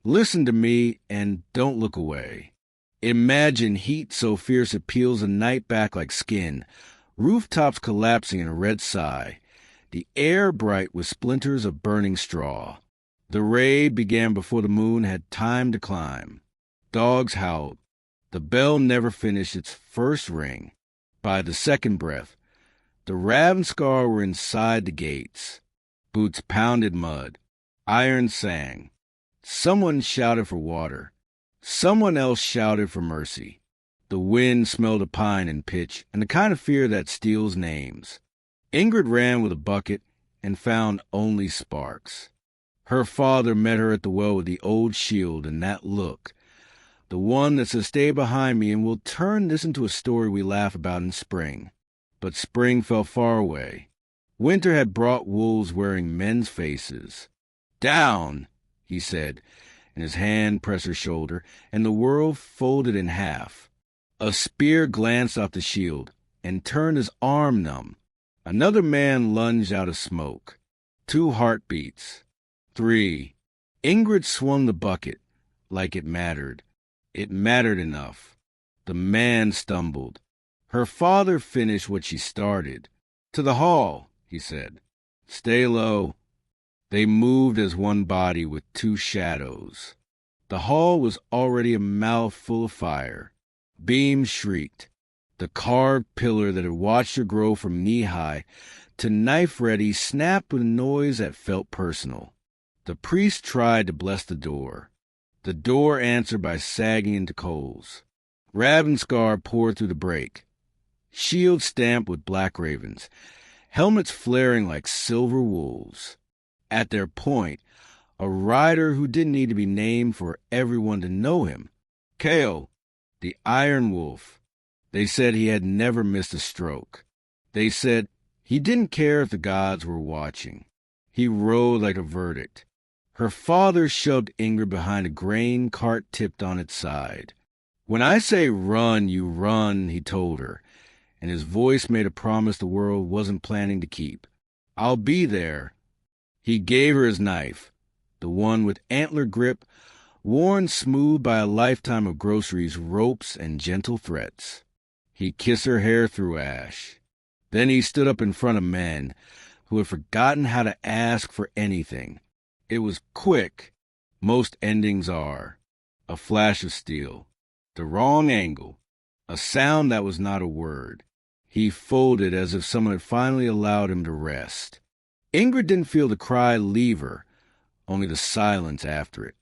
Listen to me and don't look away. Imagine heat so fierce it peels the night back like skin, rooftops collapsing in a red sigh, the air bright with splinters of burning straw. The raid began before the moon had time to climb. Dogs howled. The bell never finished its first ring. By the second breath, the Ravnskar were inside the gates. Boots pounded mud. Iron sang. Someone shouted for water. Someone else shouted for mercy. The wind smelled of pine and pitch, and the kind of fear that steals names. Ingrid ran with a bucket and found only sparks. Her father met her at the well with the old shield and that look. The one that says, "Stay behind me, and we'll turn this into a story we laugh about in spring." But spring fell far away. Winter had brought wolves wearing men's faces. "Down," he said, and his hand pressed her shoulder, and the world folded in half. A spear glanced off the shield and turned his arm numb. Another man lunged out of smoke. 2 heartbeats. 3. Ingrid swung the bucket like it mattered. It mattered enough. The man stumbled. Her father finished what she started. "To the hall," he said. "Stay low." They moved as one body with 2 shadows. The hall was already a mouth full of fire. Beams shrieked. The carved pillar that had watched her grow from knee-high to knife-ready snapped with a noise that felt personal. The priest tried to bless the door. The door answered by sagging into coals. Ravnskar poured through the break. Shields stamped with black ravens, helmets flaring like silver wolves. At their point, a rider who didn't need to be named for everyone to know him. Kael, the Iron Wolf. They said he had never missed a stroke. They said he didn't care if the gods were watching. He rode like a verdict. Her father shoved Ingrid behind a grain cart tipped on its side. "When I say run, you run," he told her, and his voice made a promise the world wasn't planning to keep. "I'll be there." He gave her his knife, the one with antler grip, worn smooth by a lifetime of groceries, ropes, and gentle threats. He kissed her hair through ash. Then he stood up in front of men who had forgotten how to ask for anything. It was quick. Most endings are. A flash of steel. The wrong angle. A sound that was not a word. He folded as if someone had finally allowed him to rest. Ingrid didn't feel the cry leave her, only the silence after it.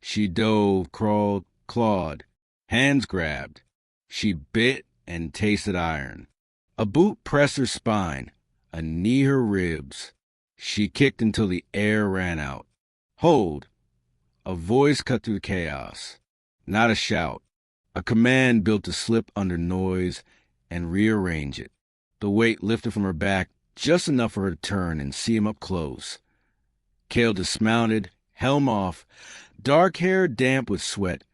She dove, crawled, clawed. Hands grabbed. She bit and tasted iron. A boot pressed her spine, a knee her ribs. She kicked until the air ran out. "Hold!" A voice cut through the chaos. Not a shout. A command built to slip under noise and rearrange it. The weight lifted from her back just enough for her to turn and see him up close. Kael dismounted, helm off, dark hair damp with sweat,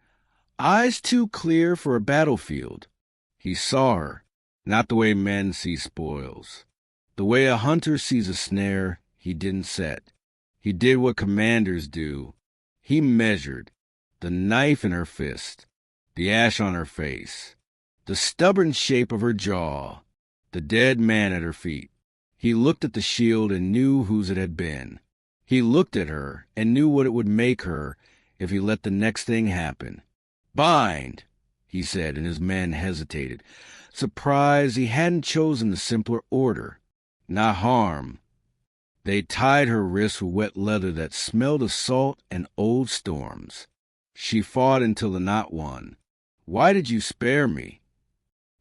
eyes too clear for a battlefield. He saw her, not the way men see spoils. The way a hunter sees a snare he didn't set. He did what commanders do. He measured. The knife in her fist. The ash on her face. The stubborn shape of her jaw. The dead man at her feet. He looked at the shield and knew whose it had been. He looked at her and knew what it would make her if he let the next thing happen. "Bind," he said, and his men hesitated, surprised he hadn't chosen the simpler order. "Not harm." They tied her wrists with wet leather that smelled of salt and old storms. She fought until the knot won. "Why did you spare me?"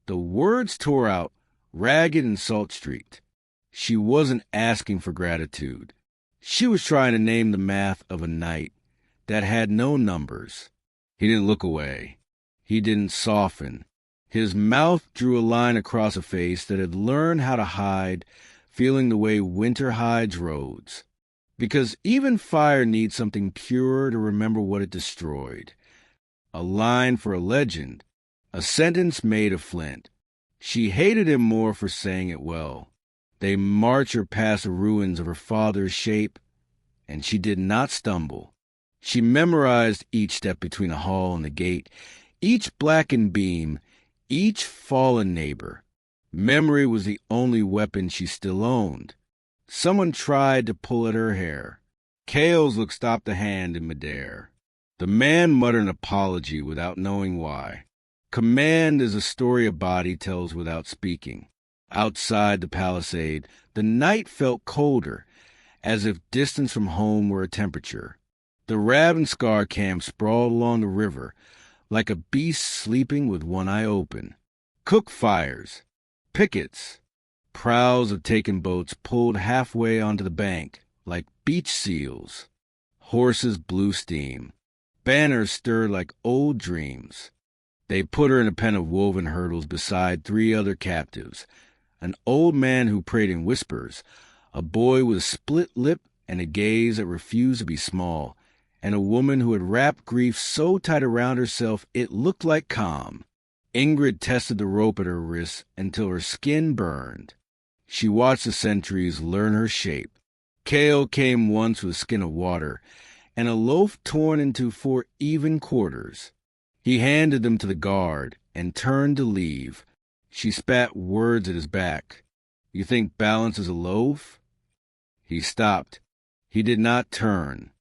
The words tore out, ragged and salt-streaked. She wasn't asking for gratitude. She was trying to name the math of a night that had no numbers. He didn't look away. He didn't soften. His mouth drew a line across a face that had learned how to hide, feeling the way winter hides roads. Because even fire needs something pure to remember what it destroyed. A line for a legend, a sentence made of flint. She hated him more for saying it well. They marched her past the ruins of her father's shape, and she did not stumble. She memorized each step between the hall and the gate, each blackened beam, each fallen neighbor. Memory was the only weapon she still owned. Someone tried to pull at her hair. Kael's look stopped the hand in midair. The man muttered an apology without knowing why. Command is a story a body tells without speaking. Outside the palisade, the night felt colder, as if distance from home were a temperature. The Ravnskar camp sprawled along the river, like a beast sleeping with one eye open. Cook fires, pickets, prows of taken boats pulled halfway onto the bank, like beach seals. Horses blew steam. Banners stirred like old dreams. They put her in a pen of woven hurdles beside 3 other captives, an old man who prayed in whispers, a boy with a split lip and a gaze that refused to be small, and a woman who had wrapped grief so tight around herself it looked like calm. Ingrid tested the rope at her wrists until her skin burned. She watched the sentries learn her shape. Kael came once with a skin of water, and a loaf torn into 4 even quarters. He handed them to the guard and turned to leave. She spat words at his back. "You think balance is a loaf?" He stopped. He did not turn.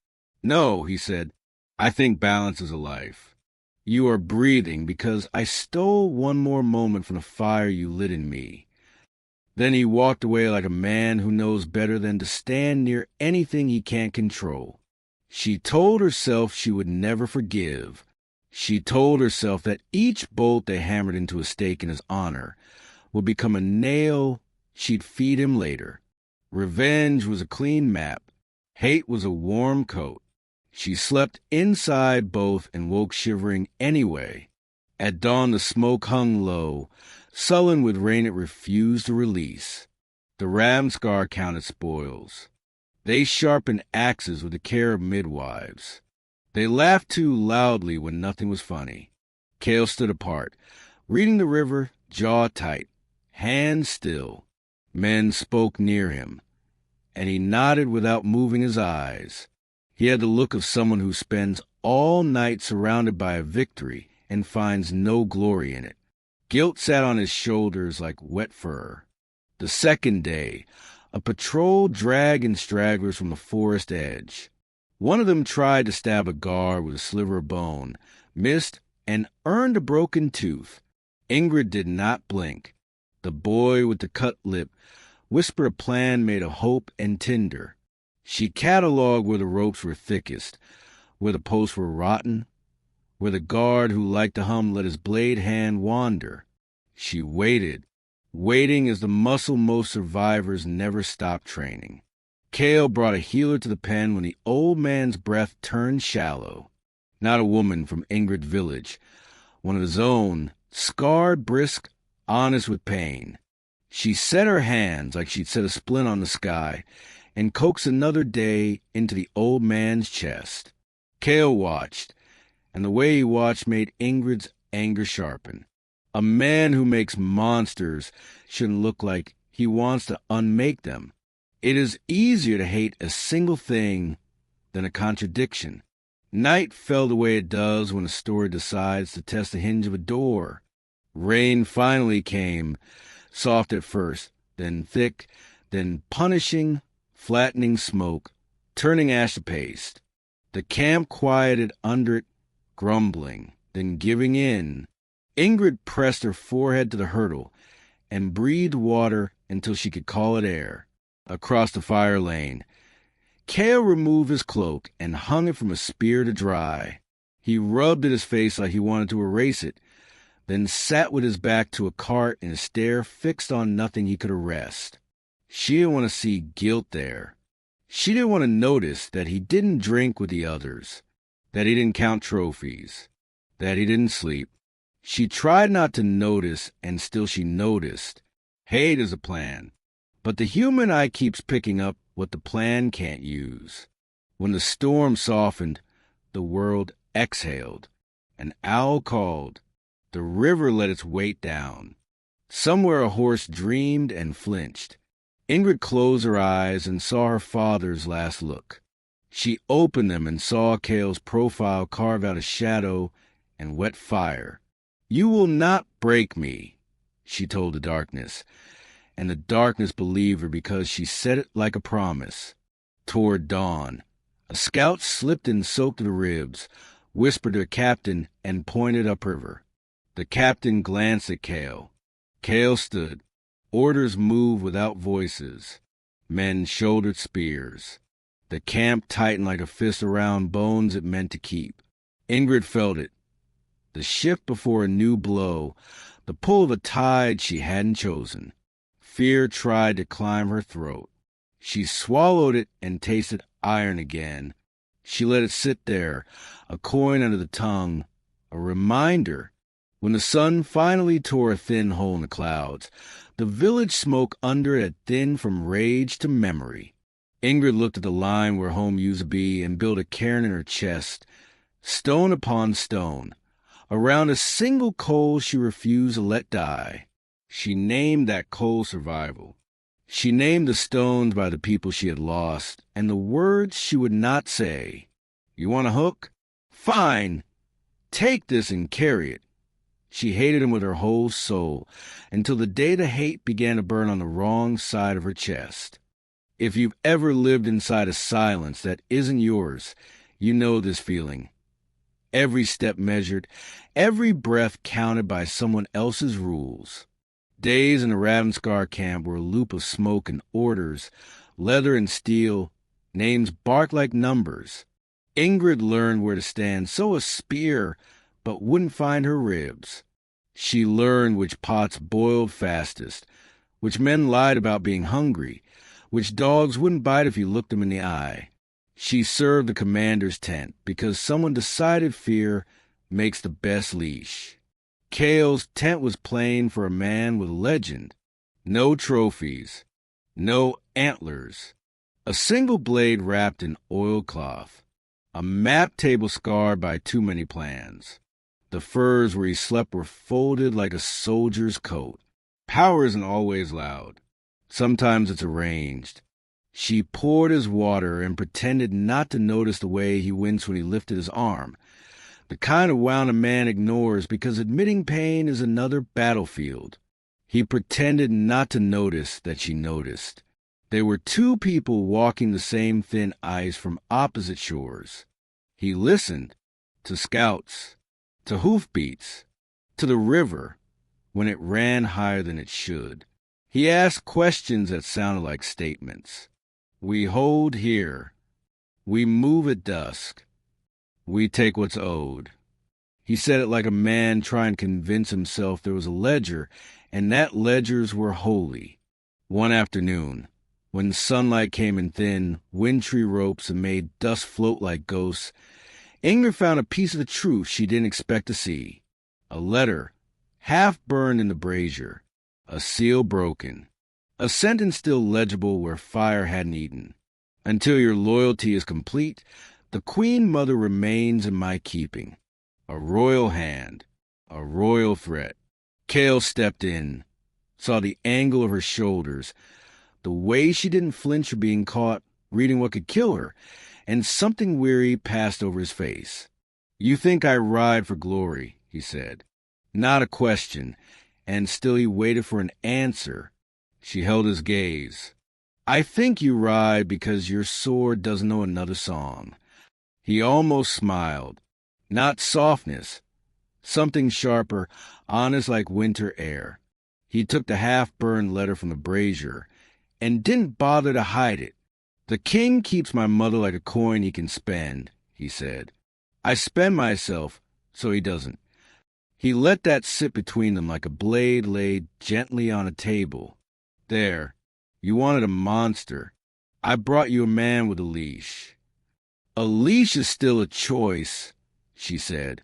"No," he said, "I think balance is a life. You are breathing because I stole one more moment from the fire you lit in me." Then he walked away like a man who knows better than to stand near anything he can't control. She told herself she would never forgive. She told herself that each bolt they hammered into a stake in his honor would become a nail she'd feed him later. Revenge was a clean map. Hate was a warm coat. She slept inside both and woke shivering anyway. At dawn the smoke hung low, sullen with rain it refused to release. The Ravnskar counted spoils. They sharpened axes with the care of midwives. They laughed too loudly when nothing was funny. Kael stood apart, reading the river, jaw tight, hands still. Men spoke near him, and he nodded without moving his eyes. He had the look of someone who spends all night surrounded by a victory and finds no glory in it. Guilt sat on his shoulders like wet fur. The second day, a patrol dragged in stragglers from the forest edge. One of them tried to stab a guard with a sliver of bone, missed, and earned a broken tooth. Ingrid did not blink. The boy with the cut lip whispered a plan made of hope and tinder. She catalogued where the ropes were thickest, where the posts were rotten, where the guard who liked to hum let his blade hand wander. She waited. Waiting is the muscle most survivors never stop training. Kael brought a healer to the pen when the old man's breath turned shallow. Not a woman from Ingrid village. One of his own, scarred, brisk, honest with pain. She set her hands like she'd set a splint on the sky and coaxed another day into the old man's chest. Kael watched, and the way he watched made Ingrid's anger sharpen. A man who makes monsters shouldn't look like he wants to unmake them. It is easier to hate a single thing than a contradiction. Night fell the way it does when a story decides to test the hinge of a door. Rain finally came, soft at first, then thick, then punishing, flattening smoke, turning ash to paste. The camp quieted under it, grumbling, then giving in. Ingrid pressed her forehead to the hurdle and breathed water until she could call it air. Across the fire lane, Kael removed his cloak and hung it from a spear to dry. He rubbed at his face like he wanted to erase it, then sat with his back to a cart and his stare fixed on nothing he could arrest. She didn't want to see guilt there. She didn't want to notice that he didn't drink with the others, that he didn't count trophies, that he didn't sleep. She tried not to notice, and still she noticed. Hate is a plan, but the human eye keeps picking up what the plan can't use. When the storm softened, the world exhaled. An owl called. The river let its weight down. Somewhere a horse dreamed and flinched. Ingrid closed her eyes and saw her father's last look. She opened them and saw Kael's profile carve out a shadow and wet fire. "You will not break me," she told the darkness, and the darkness believed her because she said it like a promise. Toward dawn, a scout slipped and soaked to the ribs, whispered to a captain, and pointed upriver. The captain glanced at Kael. Kael stood. Orders moved without voices. Men shouldered spears. The camp tightened like a fist around bones it meant to keep. Ingrid felt it. The shift before a new blow, the pull of a tide she hadn't chosen. Fear tried to climb her throat. She swallowed it and tasted iron again. She let it sit there, a coin under the tongue, a reminder. When the sun finally tore a thin hole in the clouds, the village smoke under it had thinned from rage to memory. Ingrid looked at the line where home used to be and built a cairn in her chest, stone upon stone, around a single coal she refused to let die. She named that coal survival. She named the stones by the people she had lost, and the words she would not say. "You want a hook? Fine! Take this and carry it." She hated him with her whole soul, until the day the hate began to burn on the wrong side of her chest. If you've ever lived inside a silence that isn't yours, you know this feeling. Every step measured, every breath counted by someone else's rules. Days in the Ravnskar camp were a loop of smoke and orders, leather and steel, names barked like numbers. Ingrid learned where to stand, sew a spear, but wouldn't find her ribs. She learned which pots boiled fastest, which men lied about being hungry, which dogs wouldn't bite if you looked them in the eye. She served the commander's tent because someone decided fear makes the best leash. Kael's tent was plain for a man with a legend. No trophies, no antlers, a single blade wrapped in oilcloth, a map table scarred by too many plans. The furs where he slept were folded like a soldier's coat. Power isn't always loud. Sometimes it's arranged. She poured his water and pretended not to notice the way he winced when he lifted his arm. The kind of wound a man ignores because admitting pain is another battlefield. He pretended not to notice that she noticed. They were two people walking the same thin ice from opposite shores. He listened to scouts, to hoofbeats, to the river when it ran higher than it should. He asked questions that sounded like statements. "We hold here. We move at dusk. We take what's owed." He said it like a man trying to convince himself there was a ledger, and that ledgers were holy. One afternoon, when sunlight came in thin, wintry ropes and made dust float like ghosts, Ingrid found a piece of the truth she didn't expect to see. A letter, half burned in the brazier, a seal broken, a sentence still legible where fire hadn't eaten. "Until your loyalty is complete, the Queen Mother remains in my keeping." A royal hand, a royal threat. Kael stepped in, saw the angle of her shoulders, the way she didn't flinch for being caught reading what could kill her, and something weary passed over his face. "You think I ride for glory," he said. Not a question, and still he waited for an answer. She held his gaze. "I think you ride because your sword doesn't know another song." He almost smiled. Not softness, something sharper, honest like winter air. He took the half-burned letter from the brazier and didn't bother to hide it. "The king keeps my mother like a coin he can spend," he said. "I spend myself, so he doesn't." He let that sit between them like a blade laid gently on a table. "There, you wanted a monster. I brought you a man with a leash." "A leash is still a choice," she said,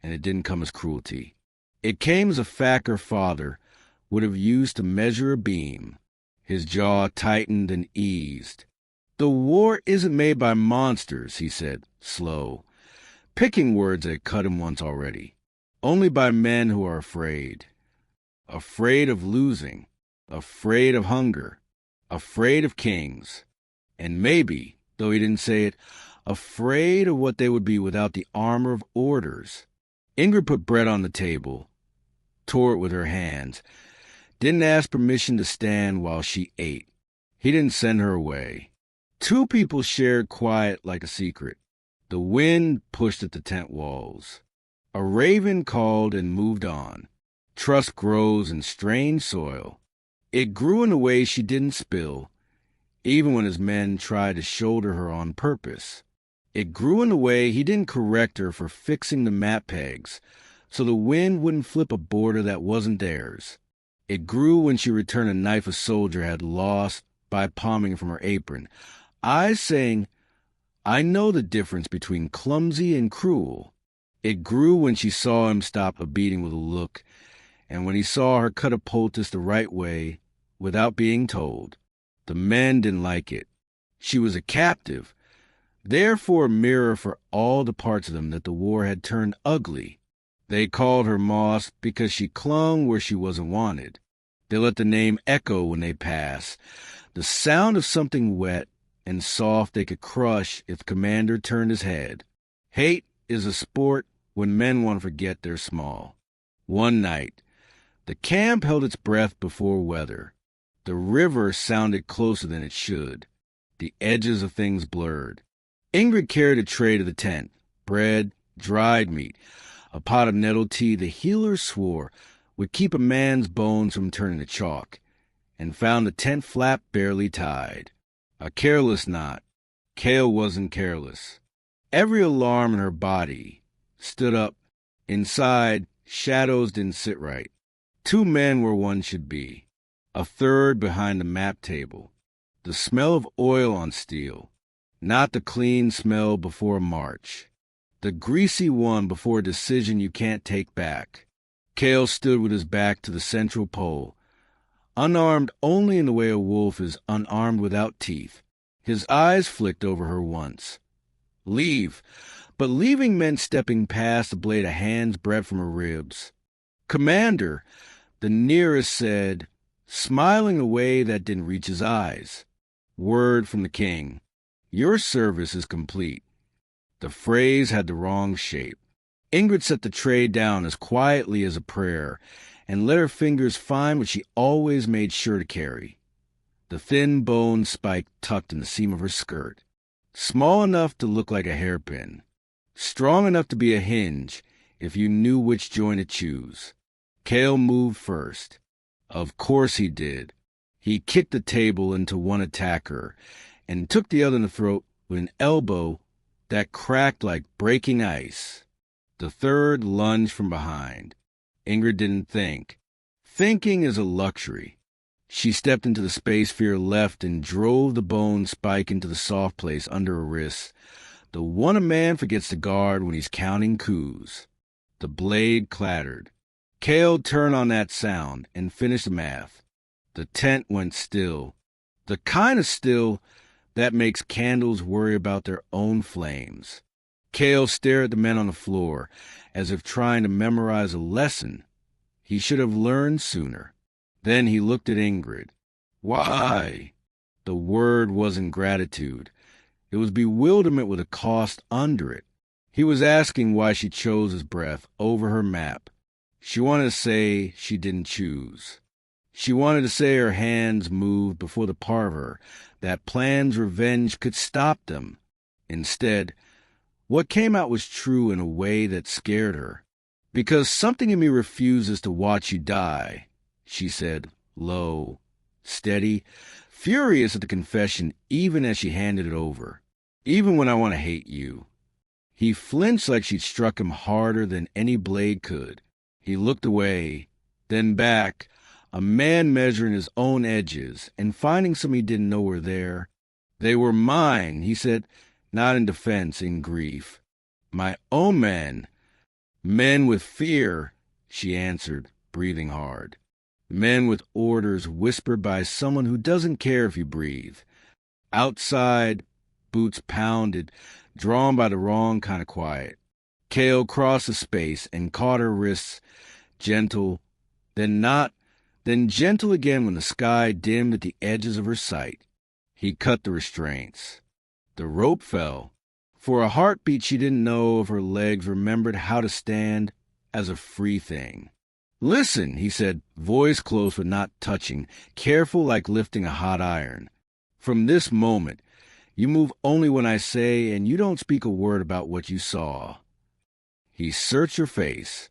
and it didn't come as cruelty. It came as a fact her father would have used to measure a beam. His jaw tightened and eased. "The war isn't made by monsters," he said, slow, picking words that had cut him once already. "Only by men who are afraid. Afraid of losing, afraid of hunger, afraid of kings, and maybe though he didn't say it, afraid of what they would be without the armor of orders. Ingrid put bread on the table, tore it with her hands, didn't ask permission to stand while she ate. He didn't send her away. Two people shared quiet like a secret. The wind pushed at the tent walls. A raven called and moved on. Trust grows in strange soil. It grew in a way she didn't spill, even when his men tried to shoulder her on purpose. It grew in a way he didn't correct her for fixing the map pegs, so the wind wouldn't flip a border that wasn't theirs. It grew when she returned a knife a soldier had lost by palming from her apron, eyes saying, "I know the difference between clumsy and cruel." It grew when she saw him stop a beating with a look, and when he saw her cut a poultice the right way without being told. The men didn't like it. She was a captive, therefore a mirror for all the parts of them that the war had turned ugly. They called her Moss because she clung where she wasn't wanted. They let the name echo when they passed, the sound of something wet and soft they could crush if the commander turned his head. Hate is a sport when men want to forget they're small. One night, the camp held its breath before weather. The river sounded closer than it should. The edges of things blurred. Ingrid carried a tray to the tent, bread, dried meat, a pot of nettle tea the healers swore would keep a man's bones from turning to chalk, and found the tent flap barely tied. A careless knot. Kael wasn't careless. Every alarm in her body stood up. Inside, shadows didn't sit right. Two men where one should be. A third behind the map table. The smell of oil on steel. Not the clean smell before a march. The greasy one before a decision you can't take back. Kael stood with his back to the central pole, unarmed only in the way a wolf is unarmed without teeth. His eyes flicked over her once. Leave. But leaving meant stepping past a blade a hand's breadth from her ribs. Commander, the nearest said, smiling a way that didn't reach his eyes. Word from the king. Your service is complete. The phrase had the wrong shape. Ingrid set the tray down as quietly as a prayer and let her fingers find what she always made sure to carry. The thin bone spike tucked in the seam of her skirt. Small enough to look like a hairpin. Strong enough to be a hinge if you knew which joint to choose. Kael moved first. Of course he did. He kicked the table into one attacker and took the other in the throat with an elbow that cracked like breaking ice. The third lunged from behind. Ingrid didn't think. Thinking is a luxury. She stepped into the space fear left and drove the bone spike into the soft place under her wrist, the one a man forgets to guard when he's counting coups. The blade clattered. Kael turned on that sound and finished the math. The tent went still. The kind of still that makes candles worry about their own flames. Kael stared at the men on the floor, as if trying to memorize a lesson he should have learned sooner. Then he looked at Ingrid. Why? The word wasn't gratitude. It was bewilderment with a cost under it. He was asking why she chose his breath over her map. She wanted to say she didn't choose. She wanted to say her hands moved before the part of her that plan's revenge could stop them. Instead, what came out was true in a way that scared her. Because something in me refuses to watch you die, she said, low, steady, furious at the confession even as she handed it over. Even when I want to hate you. He flinched like she'd struck him harder than any blade could. He looked away, then back, a man measuring his own edges and finding some he didn't know were there. They were mine, he said, not in defense, in grief. My own men. Men with fear, she answered, breathing hard. Men with orders whispered by someone who doesn't care if you breathe. Outside, boots pounded, drawn by the wrong kind of quiet. Kael crossed the space and caught her wrists, gentle, then not, then gentle again when the sky dimmed at the edges of her sight. He cut the restraints. The rope fell. For a heartbeat she didn't know if her legs remembered how to stand as a free thing. "Listen," he said, voice close but not touching, careful like lifting a hot iron. "From this moment, you move only when I say, and you don't speak a word about what you saw." He searched her face.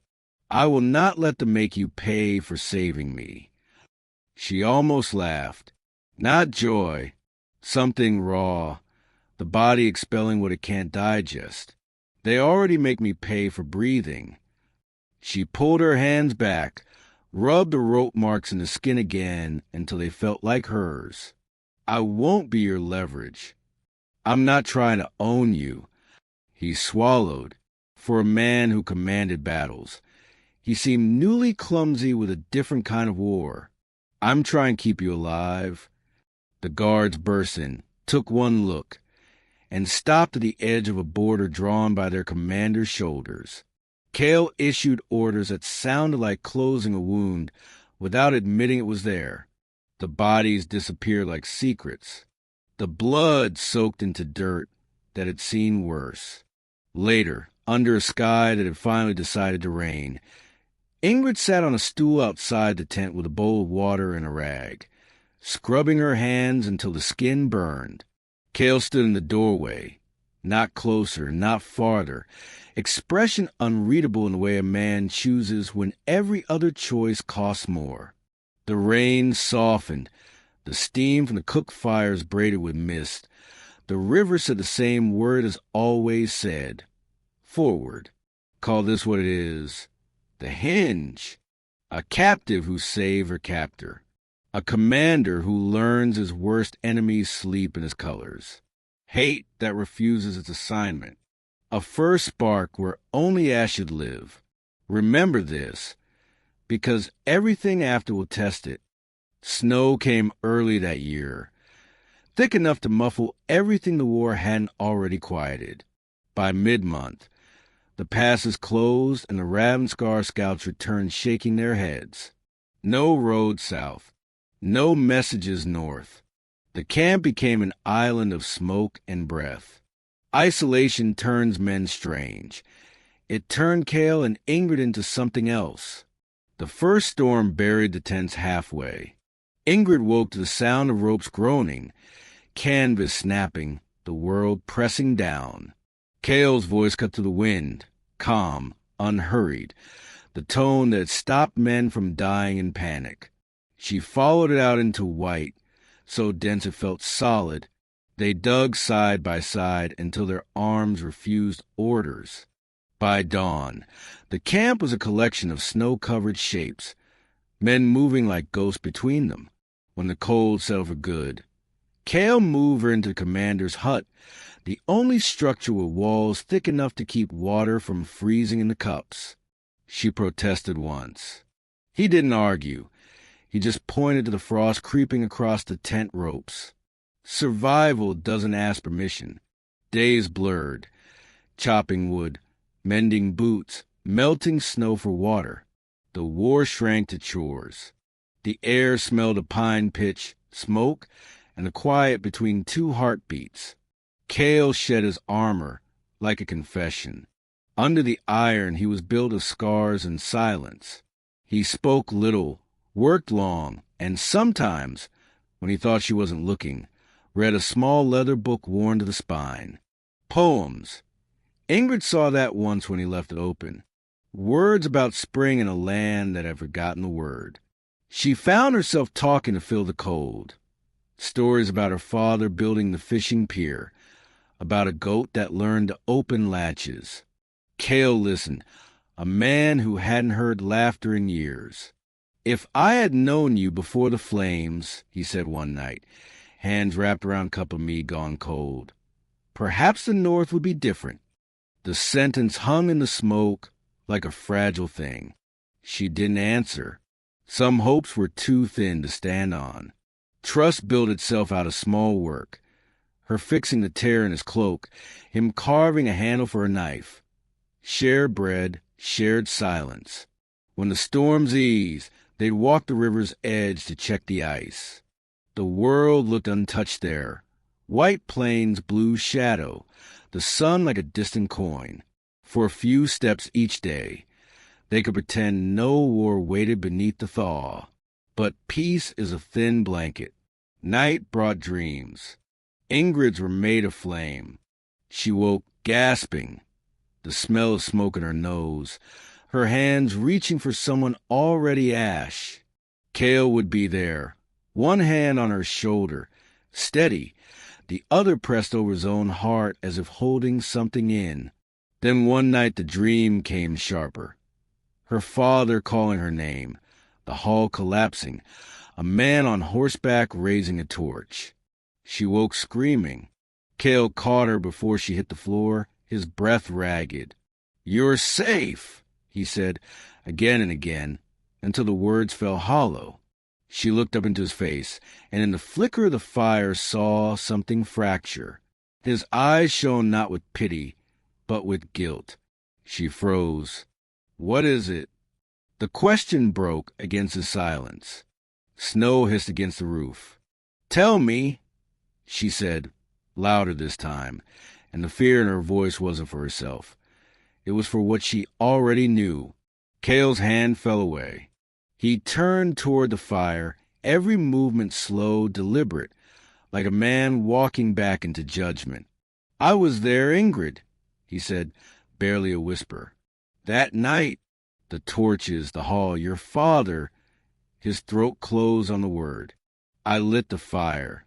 "I will not let them make you pay for saving me." She almost laughed. Not joy. Something raw. The body expelling what it can't digest. "They already make me pay for breathing." She pulled her hands back, rubbed the rope marks in the skin again until they felt like hers. "I won't be your leverage. I'm not trying to own you." He swallowed. For a man who commanded battles, he seemed newly clumsy with a different kind of war. "I'm trying to keep you alive." The guards burst in, took one look, and stopped at the edge of a border drawn by their commander's shoulders. Kael issued orders that sounded like closing a wound without admitting it was there. The bodies disappeared like secrets. The blood soaked into dirt that had seen worse. Later, under a sky that had finally decided to rain, Ingrid sat on a stool outside the tent with a bowl of water and a rag, scrubbing her hands until the skin burned. Kael stood in the doorway, not closer, not farther, expression unreadable in the way a man chooses when every other choice costs more. The rain softened, the steam from the cook fires braided with mist. The river said the same word as always said. Forward. Call this what it is. The hinge. A captive who saved her captor. A commander who learns his worst enemies sleep in his colors. Hate that refuses its assignment. A first spark where only ash should live. Remember this, because everything after will test it. Snow came early that year, thick enough to muffle everything the war hadn't already quieted. By mid-month, the passes closed and the Ravnskar scouts returned shaking their heads. No road south. No messages north. The camp became an island of smoke and breath. Isolation turns men strange. It turned Kael and Ingrid into something else. The first storm buried the tents halfway. Ingrid woke to the sound of ropes groaning, canvas snapping, the world pressing down. Kael's voice cut through the wind, calm, unhurried, the tone that stopped men from dying in panic. She followed it out into white, so dense it felt solid. They dug side by side until their arms refused orders. By dawn, the camp was a collection of snow-covered shapes, men moving like ghosts between them. When the cold settled for good, Kael moved her into the commander's hut, the only structure with walls thick enough to keep water from freezing in the cups. She protested once. He didn't argue. He just pointed to the frost creeping across the tent ropes. Survival doesn't ask permission. Days blurred, chopping wood, mending boots, melting snow for water. The war shrank to chores. The air smelled of pine pitch, smoke, and the quiet between two heartbeats. Kael shed his armor like a confession. Under the iron he was built of scars and silence. He spoke little, worked long, and sometimes, when he thought she wasn't looking, read a small leather book worn to the spine. Poems. Ingrid saw that once when he left it open. Words about spring in a land that had forgotten the word. She found herself talking to fill the cold. Stories about her father building the fishing pier, about a goat that learned to open latches. Kael listened, a man who hadn't heard laughter in years. "If I had known you before the flames," he said one night, hands wrapped around a cup of mead gone cold, "perhaps the North would be different." The sentence hung in the smoke like a fragile thing. She didn't answer. Some hopes were too thin to stand on. Trust built itself out of small work. Her fixing the tear in his cloak, him carving a handle for a knife. Shared bread, shared silence. When the storms eased, they'd walk the river's edge to check the ice. The world looked untouched there, White plains, blue shadow, the sun like a distant coin. For a few steps each day, they could pretend no war waited beneath the thaw. But peace is a thin blanket. Night brought dreams. Ingrid's were made of flame. She woke gasping, the smell of smoke in her nose, her hands reaching for someone already ash. Kael would be there, one hand on her shoulder, steady, the other pressed over his own heart as if holding something in. Then one night the dream came sharper. Her father calling her name, the hall collapsing, a man on horseback raising a torch. She woke screaming. Kael caught her before she hit the floor, his breath ragged. "You're safe," he said, again and again, until the words fell hollow. She looked up into his face, and in the flicker of the fire saw something fracture. His eyes shone not with pity, but with guilt. She froze. "What is it?" The question broke against his silence. Snow hissed against the roof. "Tell me," she said, louder this time, and the fear in her voice wasn't for herself. It was for what she already knew. Kael's hand fell away. He turned toward the fire, every movement slow, deliberate, like a man walking back into judgment. "I was there, Ingrid," he said, barely a whisper. "That night, the torches, the hall, your father—" His throat closed on the word. "I lit the fire."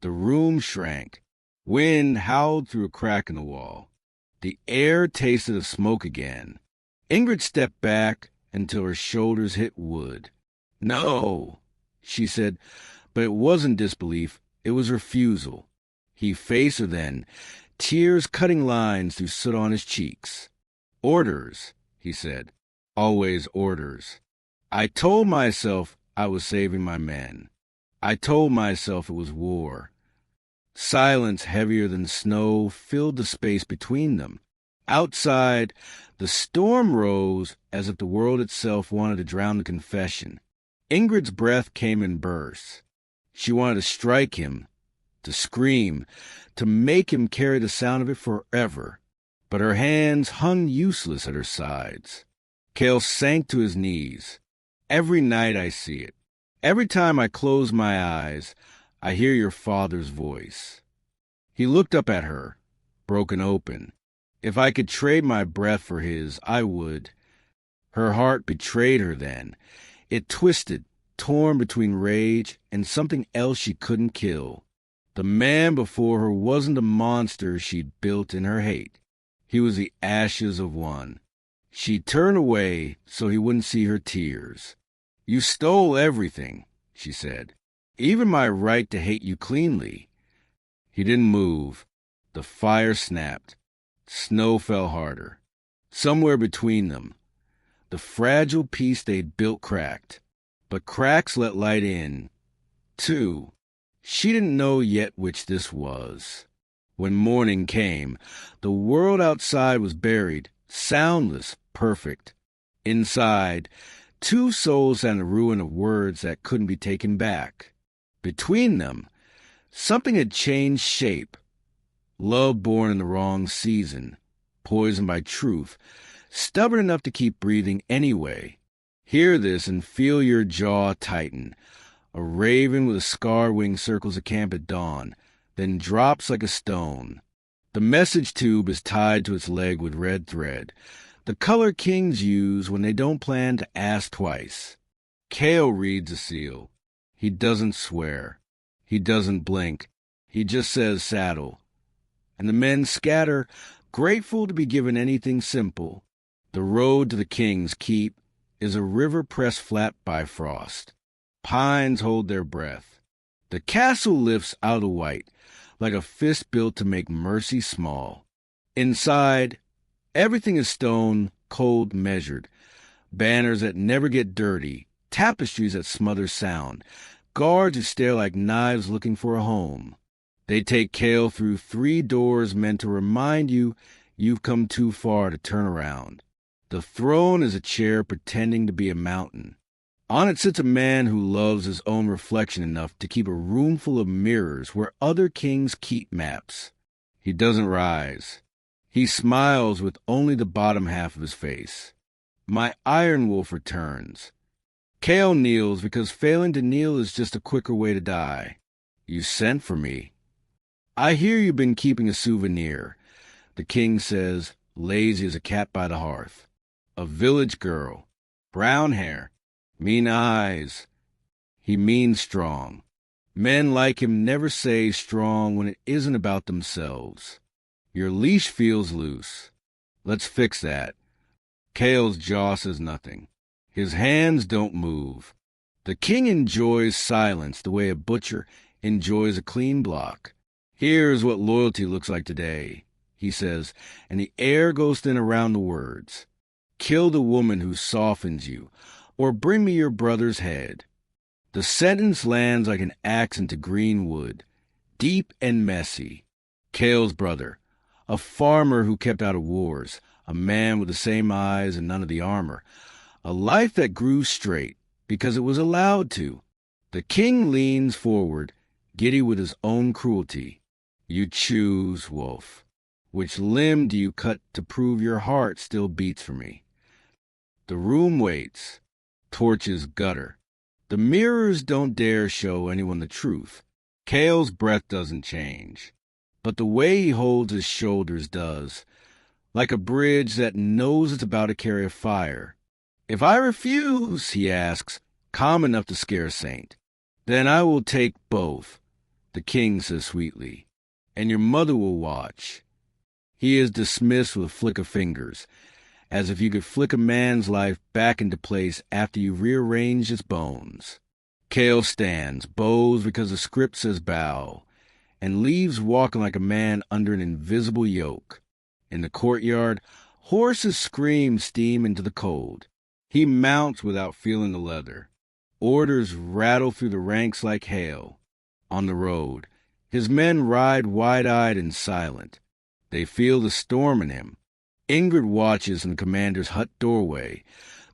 The room shrank. Wind howled through a crack in the wall. The air tasted of smoke again. Ingrid stepped back until her shoulders hit wood. "No," she said, but it wasn't disbelief, it was refusal. He faced her then, tears cutting lines through soot on his cheeks. "Orders," he said. "Always orders. I told myself I was saving my men. I told myself it was war." Silence heavier than snow filled the space between them. Outside, the storm rose as if the world itself wanted to drown the confession. Ingrid's breath came in bursts. She wanted to strike him, to scream, to make him carry the sound of it forever. But her hands hung useless at her sides. Kael sank to his knees. "Every night I see it. Every time I close my eyes, I hear your father's voice." He looked up at her, broken open. If I could trade my breath for his, I would. Her heart betrayed her then. It twisted, torn between rage and something else she couldn't kill. The man before her wasn't a monster she'd built in her hate. He was the ashes of one. She turned away so he wouldn't see her tears. "You stole everything," she said. "Even my right to hate you cleanly." He didn't move. The fire snapped. Snow fell harder. Somewhere between them, the fragile peace they'd built cracked. But cracks let light in, too. She didn't know yet which this was. When morning came, the world outside was buried, soundless, perfect. Inside, two souls and a ruin of words that couldn't be taken back. Between them, something had changed shape. Love born in the wrong season, poisoned by truth, stubborn enough to keep breathing anyway. Hear this and feel your jaw tighten. A raven with a scar wing circles the camp at dawn, then drops like a stone. The message tube is tied to its leg with red thread, the color kings use when they don't plan to ask twice. Kael reads the seal. He doesn't swear. He doesn't blink. He just says saddle. And the men scatter, grateful to be given anything simple. The road to the king's keep is a river pressed flat by frost. Pines hold their breath. The castle lifts out of the white, like a fist built to make mercy small. Inside, everything is stone, cold, measured. Banners that never get dirty, tapestries that smother sound, guards who stare like knives looking for a home. They take Kael through 3 doors meant to remind you you've come too far to turn around. The throne is a chair pretending to be a mountain. On it sits a man who loves his own reflection enough to keep a room full of mirrors where other kings keep maps. He doesn't rise. He smiles with only the bottom half of his face. My Iron Wolf returns. Kael kneels because failing to kneel is just a quicker way to die. You sent for me. I hear you've been keeping a souvenir, the king says, lazy as a cat by the hearth. A village girl. Brown hair. Mean eyes. He means strong. Men like him never say strong when it isn't about themselves. Your leash feels loose. Let's fix that. Kael's jaw says nothing. His hands don't move. The king enjoys silence the way a butcher enjoys a clean block. Here's what loyalty looks like today, he says, and the air goes thin around the words. Kill the woman who softens you, or bring me your brother's head. The sentence lands like an axe into green wood, deep and messy. Kael's brother, a farmer who kept out of wars, a man with the same eyes and none of the armor, a life that grew straight because it was allowed to. The king leans forward, giddy with his own cruelty. You choose, wolf. Which limb do you cut to prove your heart still beats for me? The room waits. Torches gutter. The mirrors don't dare show anyone the truth. Kael's breath doesn't change, but the way he holds his shoulders does, like a bridge that knows it's about to carry a fire. If I refuse, he asks, calm enough to scare a saint, then I will take both, the king says sweetly, and your mother will watch. He is dismissed with a flick of fingers, as if you could flick a man's life back into place after you rearranged its bones. Kael stands, bows because the script says bow, and leaves walking like a man under an invisible yoke. In the courtyard, horses scream steam into the cold. He mounts without feeling the leather. Orders rattle through the ranks like hail. On the road, his men ride wide-eyed and silent. They feel the storm in him. Ingrid watches in the commander's hut doorway,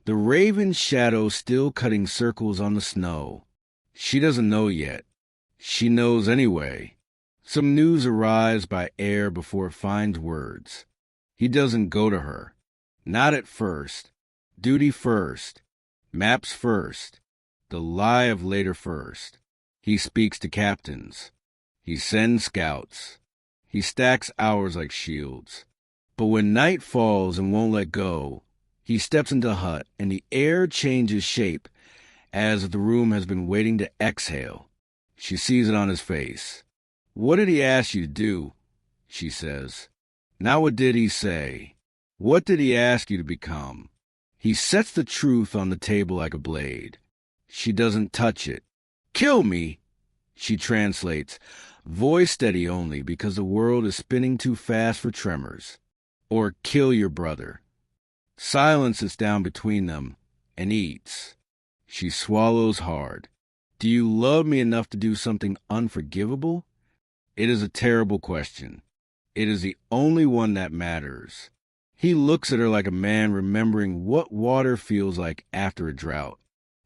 the raven's shadow still cutting circles on the snow. She doesn't know yet. She knows anyway. Some news arrives by air before it finds words. He doesn't go to her. Not at first. Duty first. Maps first. The lie of later first. He speaks to captains. He sends scouts. He stacks hours like shields. But when night falls and won't let go, he steps into the hut, and the air changes shape, as if the room has been waiting to exhale. She sees it on his face. What did he ask you to do? She says. Now what did he say? What did he ask you to become? He sets the truth on the table like a blade. She doesn't touch it. Kill me, she translates, voice steady only because the world is spinning too fast for tremors. Or kill your brother. Silence sits down between them and eats. She swallows hard. Do you love me enough to do something unforgivable? It is a terrible question. It is the only one that matters. He looks at her like a man remembering what water feels like after a drought.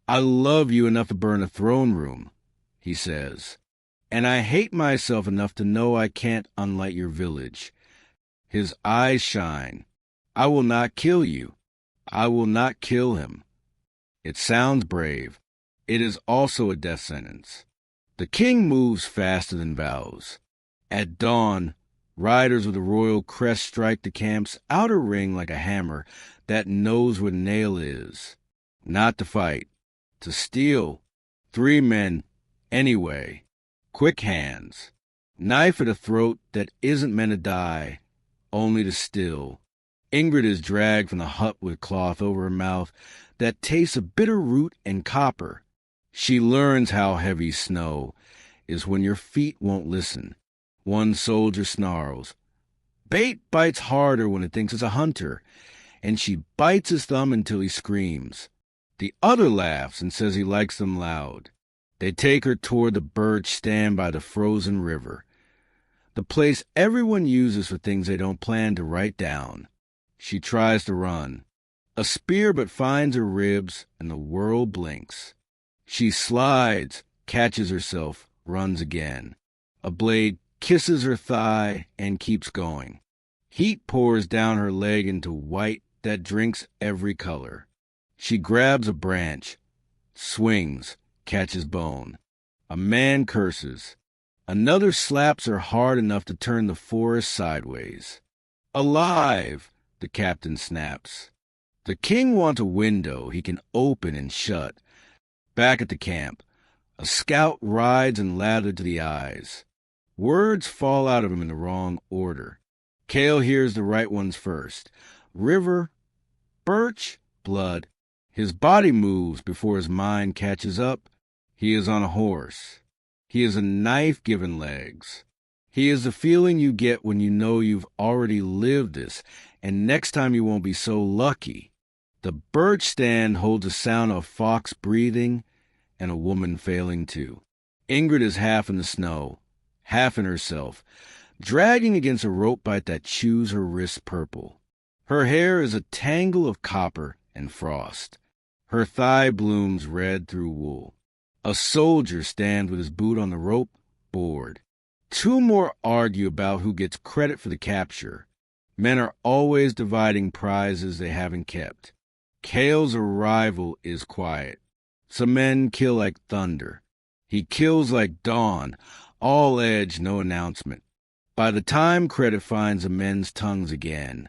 I love you enough to burn a throne room, he says. And I hate myself enough to know I can't unlight your village. His eyes shine. I will not kill you. I will not kill him. It sounds brave. It is also a death sentence. The king moves faster than vows. At dawn, riders with a royal crest strike the camp's outer ring like a hammer that knows where the nail is. Not to fight. To steal. 3 men, anyway. Quick hands. Knife at a throat that isn't meant to die, only to still. Ingrid is dragged from the hut with cloth over her mouth that tastes of bitter root and copper. She learns how heavy snow is when your feet won't listen. One soldier snarls. Bait bites harder when it thinks it's a hunter, and she bites his thumb until he screams. The other laughs and says he likes them loud. They take her toward the birch stand by the frozen river, the place everyone uses for things they don't plan to write down. She tries to run. A spear but finds her ribs, and the world blinks. She slides, catches herself, runs again. A blade kisses her thigh and keeps going. Heat pours down her leg into white that drinks every color. She grabs a branch, swings, catches bone. A man curses. Another slaps her hard enough to turn the forest sideways. Alive, the captain snaps. The king wants a window he can open and shut. Back at the camp, a scout rides and lathered to the eyes. Words fall out of him in the wrong order. Kael hears the right ones first. River, birch, blood. His body moves before his mind catches up. He is on a horse. He is a knife given legs. He is the feeling you get when you know you've already lived this, and next time you won't be so lucky. The birch stand holds a sound of fox breathing and a woman failing too. Ingrid is half in the snow, half in herself, dragging against a rope bight that chews her wrists purple. Her hair is a tangle of copper and frost. Her thigh blooms red through wool. A soldier stands with his boot on the rope, bored. Two more argue about who gets credit for the capture. Men are always dividing prizes they haven't kept. Kael's arrival is quiet. Some men kill like thunder. He kills like dawn, all edge, no announcement. By the time credit finds the men's tongues again,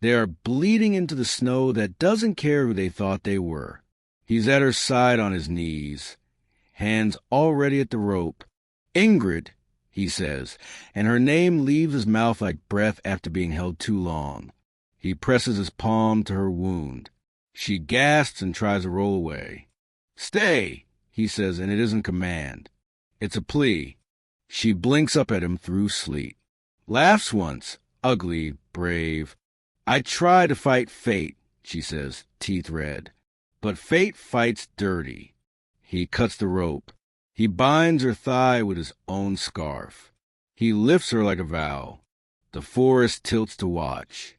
they are bleeding into the snow that doesn't care who they thought they were. He's at her side on his knees, hands already at the rope. Ingrid, he says, and her name leaves his mouth like breath after being held too long. He presses his palm to her wound. She gasps and tries to roll away. Stay, he says, and it isn't command. It's a plea. She blinks up at him through sleet. Laughs once, ugly, brave. I try to fight fate, she says, teeth red. But fate fights dirty. He cuts the rope. He binds her thigh with his own scarf. He lifts her like a vow. The forest tilts to watch.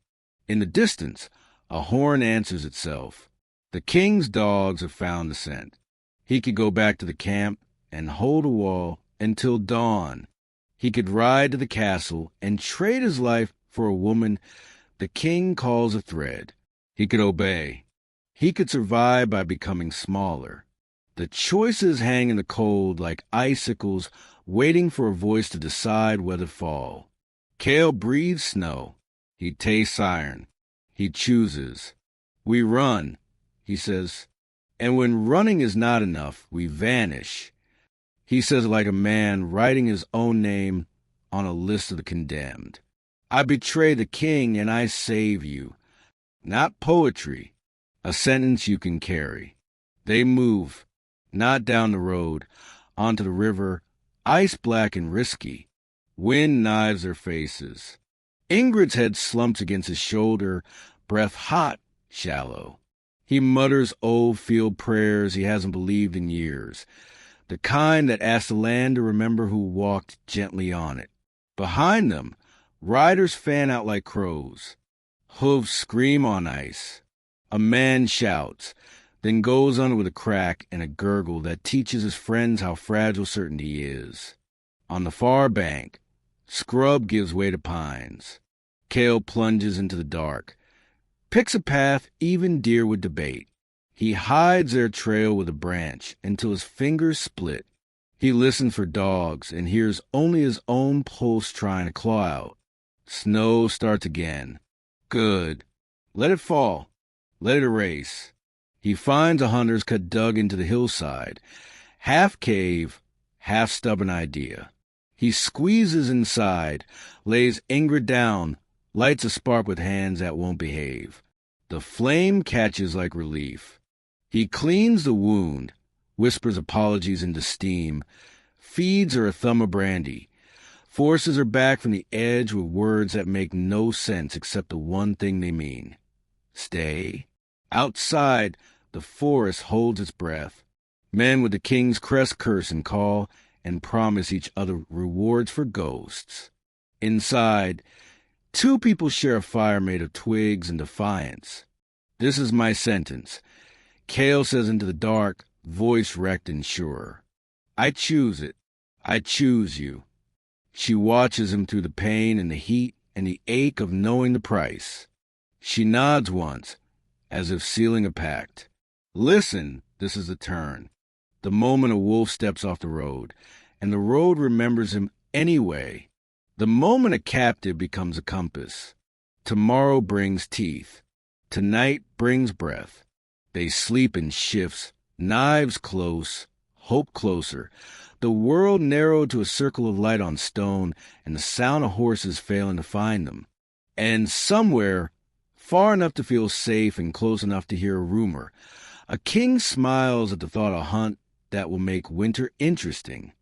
In the distance, a horn answers itself. The king's dogs have found the scent. He could go back to the camp and hold a wall until dawn. He could ride to the castle and trade his life for a woman the king calls a thread. He could obey. He could survive by becoming smaller. The choices hang in the cold like icicles waiting for a voice to decide whether to fall. Kael breathes snow. He tastes iron. He chooses. We run, he says. And when running is not enough, we vanish. He says it like a man writing his own name on a list of the condemned. I betray the king and I save you. Not poetry, a sentence you can carry. They move, not down the road, onto the river, ice black and risky. Wind knives their faces. Ingrid's head slumps against his shoulder, breath hot, shallow. He mutters old field prayers he hasn't believed in years, the kind that ask the land to remember who walked gently on it. Behind them, riders fan out like crows. Hooves scream on ice. A man shouts, then goes under with a crack and a gurgle that teaches his friends how fragile certainty is. On the far bank, scrub gives way to pines. Kael plunges into the dark, picks a path even deer would debate. He hides their trail with a branch until his fingers split. He listens for dogs and hears only his own pulse trying to claw out. Snow starts again. Good. Let it fall. Let it erase. He finds a hunter's cut dug into the hillside. Half cave, half stubborn idea. He squeezes inside, lays Ingrid down, lights a spark with hands that won't behave. The flame catches like relief. He cleans the wound, whispers apologies into steam, feeds her a thumb of brandy, forces her back from the edge with words that make no sense except the one thing they mean. Stay. Outside, the forest holds its breath. Men with the king's crest curse and call and promise each other rewards for ghosts. Inside, two people share a fire made of twigs and defiance. This is my sentence. Kael says into the dark, voice wrecked and sure. I choose it. I choose you. She watches him through the pain and the heat and the ache of knowing the price. She nods once, as if sealing a pact. Listen, this is the turn. The moment a wolf steps off the road, and the road remembers him anyway. The moment a captive becomes a compass. Tomorrow brings teeth. Tonight brings breath. They sleep in shifts, knives close, hope closer. The world narrowed to a circle of light on stone, and the sound of horses failing to find them. And somewhere, far enough to feel safe and close enough to hear a rumor, a king smiles at the thought of a hunt that will make winter interesting.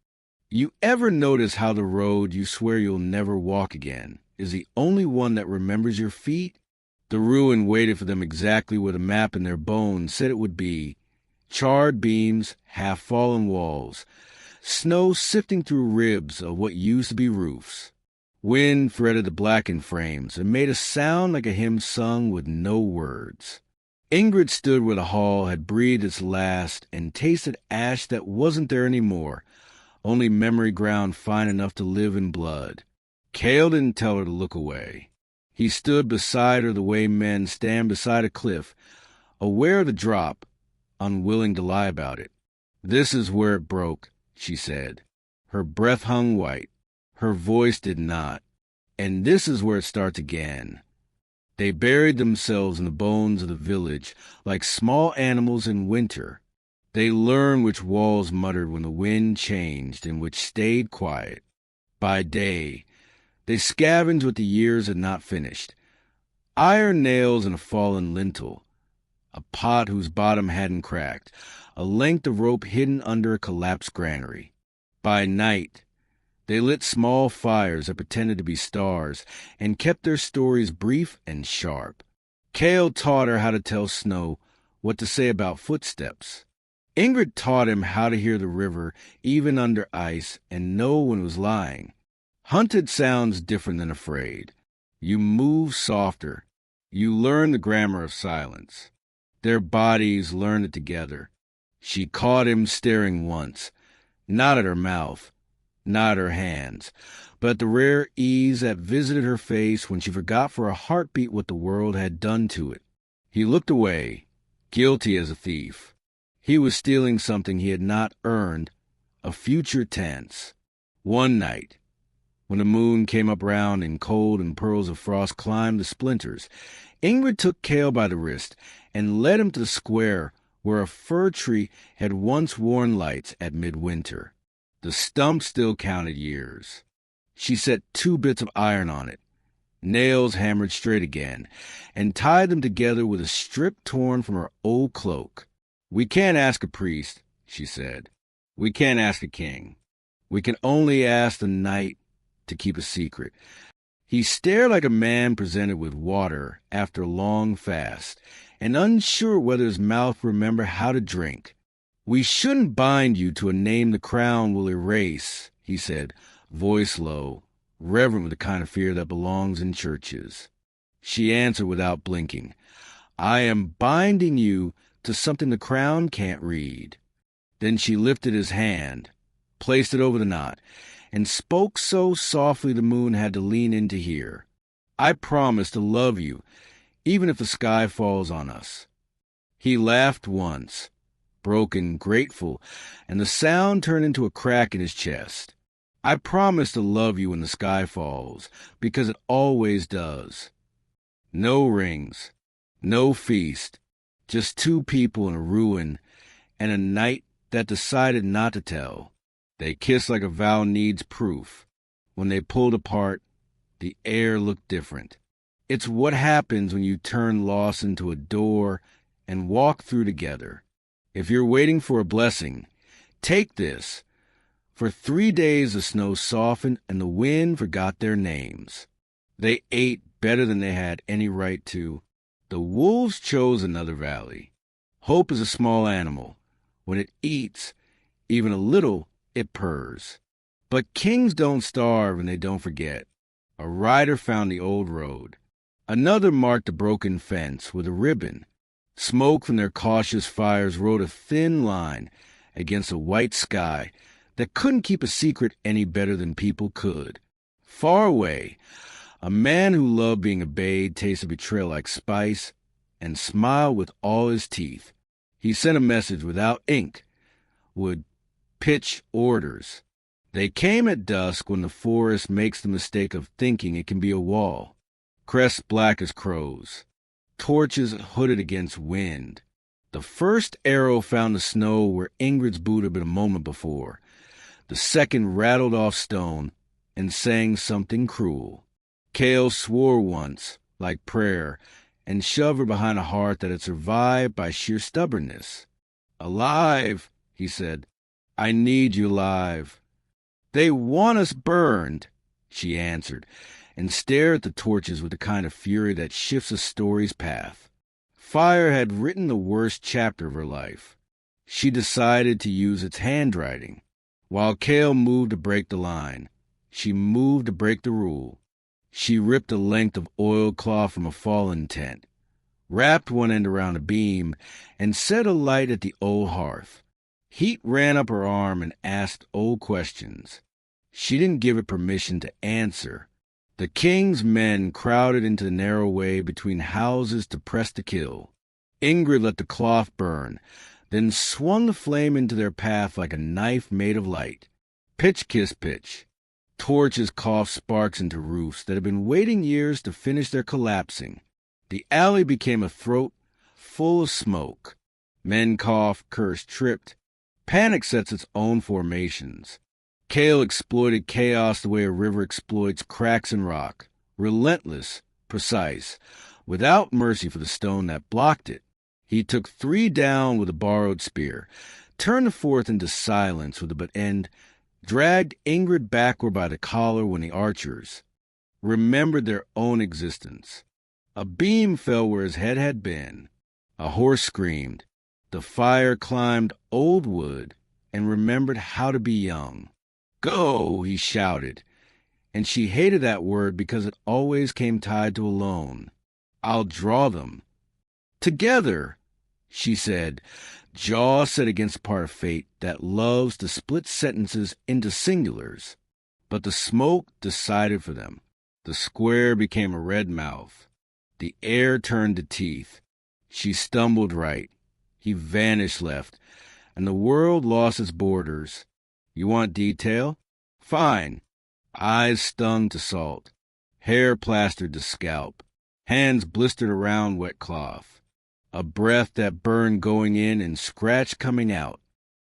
You ever notice how the road you swear you'll never walk again is the only one that remembers your feet? The ruin waited for them exactly where the map in their bones said it would be. Charred beams, half-fallen walls, snow sifting through ribs of what used to be roofs. Wind threaded the blackened frames and made a sound like a hymn sung with no words. Ingrid stood where the hall had breathed its last and tasted ash that wasn't there anymore, only memory ground fine enough to live in blood. Kael didn't tell her to look away. He stood beside her the way men stand beside a cliff, aware of the drop, unwilling to lie about it. This is where it broke, she said. Her breath hung white. Her voice did not. And this is where it starts again. They buried themselves in the bones of the village like small animals in winter. They learned which walls muttered when the wind changed and which stayed quiet. By day, they scavenged what the years had not finished. Iron nails in a fallen lintel, a pot whose bottom hadn't cracked, a length of rope hidden under a collapsed granary. By night, they lit small fires that pretended to be stars and kept their stories brief and sharp. Kael taught her how to tell snow what to say about footsteps. Ingrid taught him how to hear the river even under ice and know when it was lying. Hunted sounds different than afraid. You move softer. You learn the grammar of silence. Their bodies learned it together. She caught him staring once, not at her mouth, not at her hands, but at the rare ease that visited her face when she forgot for a heartbeat what the world had done to it. He looked away, guilty as a thief. He was stealing something he had not earned, a future tense. One night, when the moon came up round and cold and pearls of frost climbed the splinters, Ingrid took Kael by the wrist and led him to the square where a fir tree had once worn lights at midwinter. The stump still counted years. She set 2 bits of iron on it, nails hammered straight again, and tied them together with a strip torn from her old cloak. "We can't ask a priest," she said. "We can't ask a king. We can only ask the night to keep a secret." He stared like a man presented with water after a long fast, and unsure whether his mouth remembered how to drink. "We shouldn't bind you to a name the crown will erase," he said, voice low, reverent with the kind of fear that belongs in churches. She answered without blinking, "I am binding you to something the crown can't read." Then she lifted his hand, placed it over the knot, and spoke so softly the moon had to lean in to hear. "I promise to love you, even if the sky falls on us." He laughed once, broken, grateful, and the sound turned into a crack in his chest. "I promise to love you when the sky falls, because it always does." No rings, no feast, just 2 people in a ruin, and a night that decided not to tell. They kissed like a vow needs proof. When they pulled apart, the air looked different. It's what happens when you turn loss into a door and walk through together. If you're waiting for a blessing, take this. For 3 days the snow softened and the wind forgot their names. They ate better than they had any right to. The wolves chose another valley. Hope is a small animal. When it eats, even a little, it purrs. But kings don't starve and they don't forget. A rider found the old road. Another marked a broken fence with a ribbon. Smoke from their cautious fires rode a thin line against a white sky that couldn't keep a secret any better than people could. Far away, a man who loved being obeyed tasted betrayal like spice and smiled with all his teeth. He sent a message without ink, would pitch orders. They came at dusk when the forest makes the mistake of thinking it can be a wall. Crests black as crows. Torches hooded against wind. The first arrow found the snow where Ingrid's boot had been a moment before. The second rattled off stone and sang something cruel. Kael swore once, like prayer, and shoved her behind a heart that had survived by sheer stubbornness. "Alive," he said. "I need you alive." "They want us burned," she answered, and stared at the torches with the kind of fury that shifts a story's path. Fire had written the worst chapter of her life. She decided to use its handwriting. While Kael moved to break the line, she moved to break the rule. She ripped a length of oilcloth from a fallen tent, wrapped one end around a beam, and set a light at the old hearth. Heat ran up her arm and asked old questions. She didn't give it permission to answer. The king's men crowded into the narrow way between houses to press to kill. Ingrid let the cloth burn, then swung the flame into their path like a knife made of light. Pitch kiss pitch. Torches coughed sparks into roofs that had been waiting years to finish their collapsing. The alley became a throat full of smoke. Men coughed, cursed, tripped. Panic sets its own formations. Kael exploited chaos the way a river exploits cracks in rock, relentless, precise, without mercy for the stone that blocked it. He took 3 down with a borrowed spear, turned the 4th into silence with a butt end, dragged Ingrid backward by the collar when the archers remembered their own existence. A beam fell where his head had been. A horse screamed. The fire climbed old wood and remembered how to be young. "Go," he shouted, and she hated that word because it always came tied to alone. "I'll draw them." "Together," she said, jaw set against a part of fate that loves to split sentences into singulars. But the smoke decided for them. The square became a red mouth. The air turned to teeth. She stumbled right. He vanished left, and the world lost its borders. You want detail? Fine. Eyes stung to salt. Hair plastered to scalp. Hands blistered around wet cloth. A breath that burned going in and scratched coming out.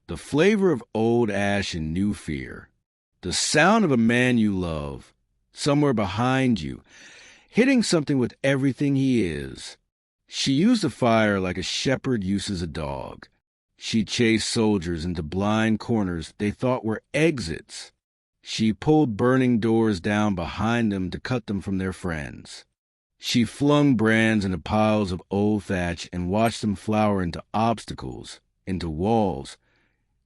The flavor of old ash and new fear. The sound of a man you love, somewhere behind you, hitting something with everything he is. She used the fire like a shepherd uses a dog. She chased soldiers into blind corners they thought were exits. She pulled burning doors down behind them to cut them from their friends. She flung brands into piles of old thatch and watched them flower into obstacles, into walls,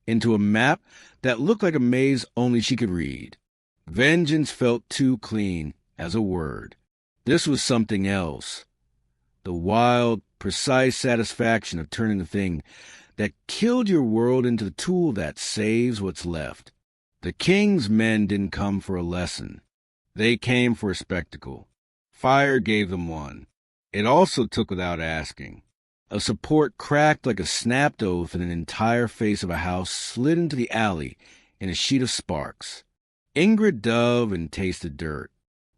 into a map that looked like a maze only she could read. Vengeance felt too clean as a word. This was something else. The wild, precise satisfaction of turning the thing that killed your world into the tool that saves what's left. The king's men didn't come for a lesson. They came for a spectacle. Fire gave them one. It also took without asking. A support cracked like a snapped oath, and an entire face of a house slid into the alley in a sheet of sparks. Ingrid dove and tasted dirt.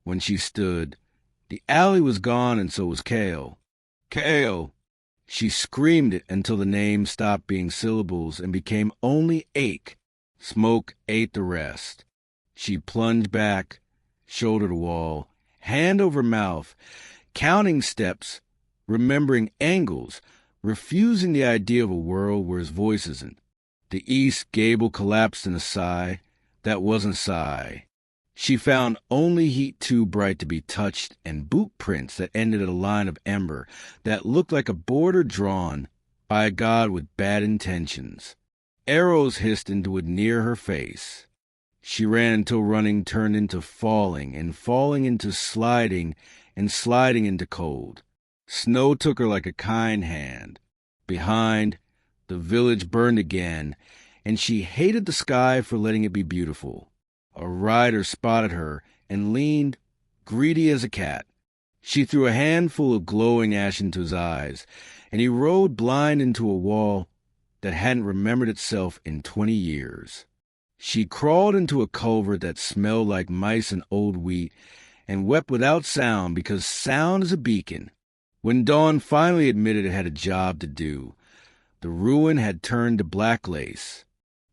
When she stood, the alley was gone, and so was Kael. "Kael!" She screamed it until the name stopped being syllables and became only ache. Smoke ate the rest. She plunged back, shoulder to wall, hand over mouth, counting steps, remembering angles, refusing the idea of a world where his voice isn't. The east gable collapsed in a sigh that wasn't a sigh. She found only heat too bright to be touched and boot prints that ended at a line of ember that looked like a border drawn by a god with bad intentions. Arrows hissed into wood near her face. She ran until running turned into falling, and falling into sliding, and sliding into cold. Snow took her like a kind hand. Behind, the village burned again, and she hated the sky for letting it be beautiful. A rider spotted her and leaned, greedy as a cat. She threw a handful of glowing ash into his eyes, and he rode blind into a wall that hadn't remembered itself in 20 years. She crawled into a culvert that smelled like mice and old wheat, and wept without sound because sound is a beacon. When dawn finally admitted it had a job to do, the ruin had turned to black lace.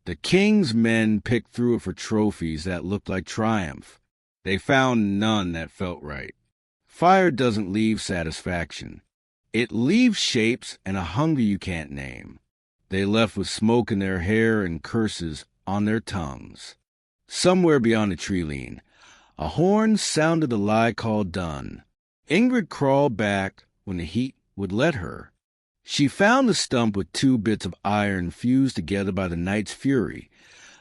The king's men picked through it for trophies that looked like triumph. They found none that felt right. Fire doesn't leave satisfaction. It leaves shapes and a hunger you can't name. They left with smoke in their hair and curses on their tongues. Somewhere beyond the tree-line, a horn sounded the lie call done. Ingrid crawled back when the heat would let her. She found the stump with 2 bits of iron fused together by the night's fury,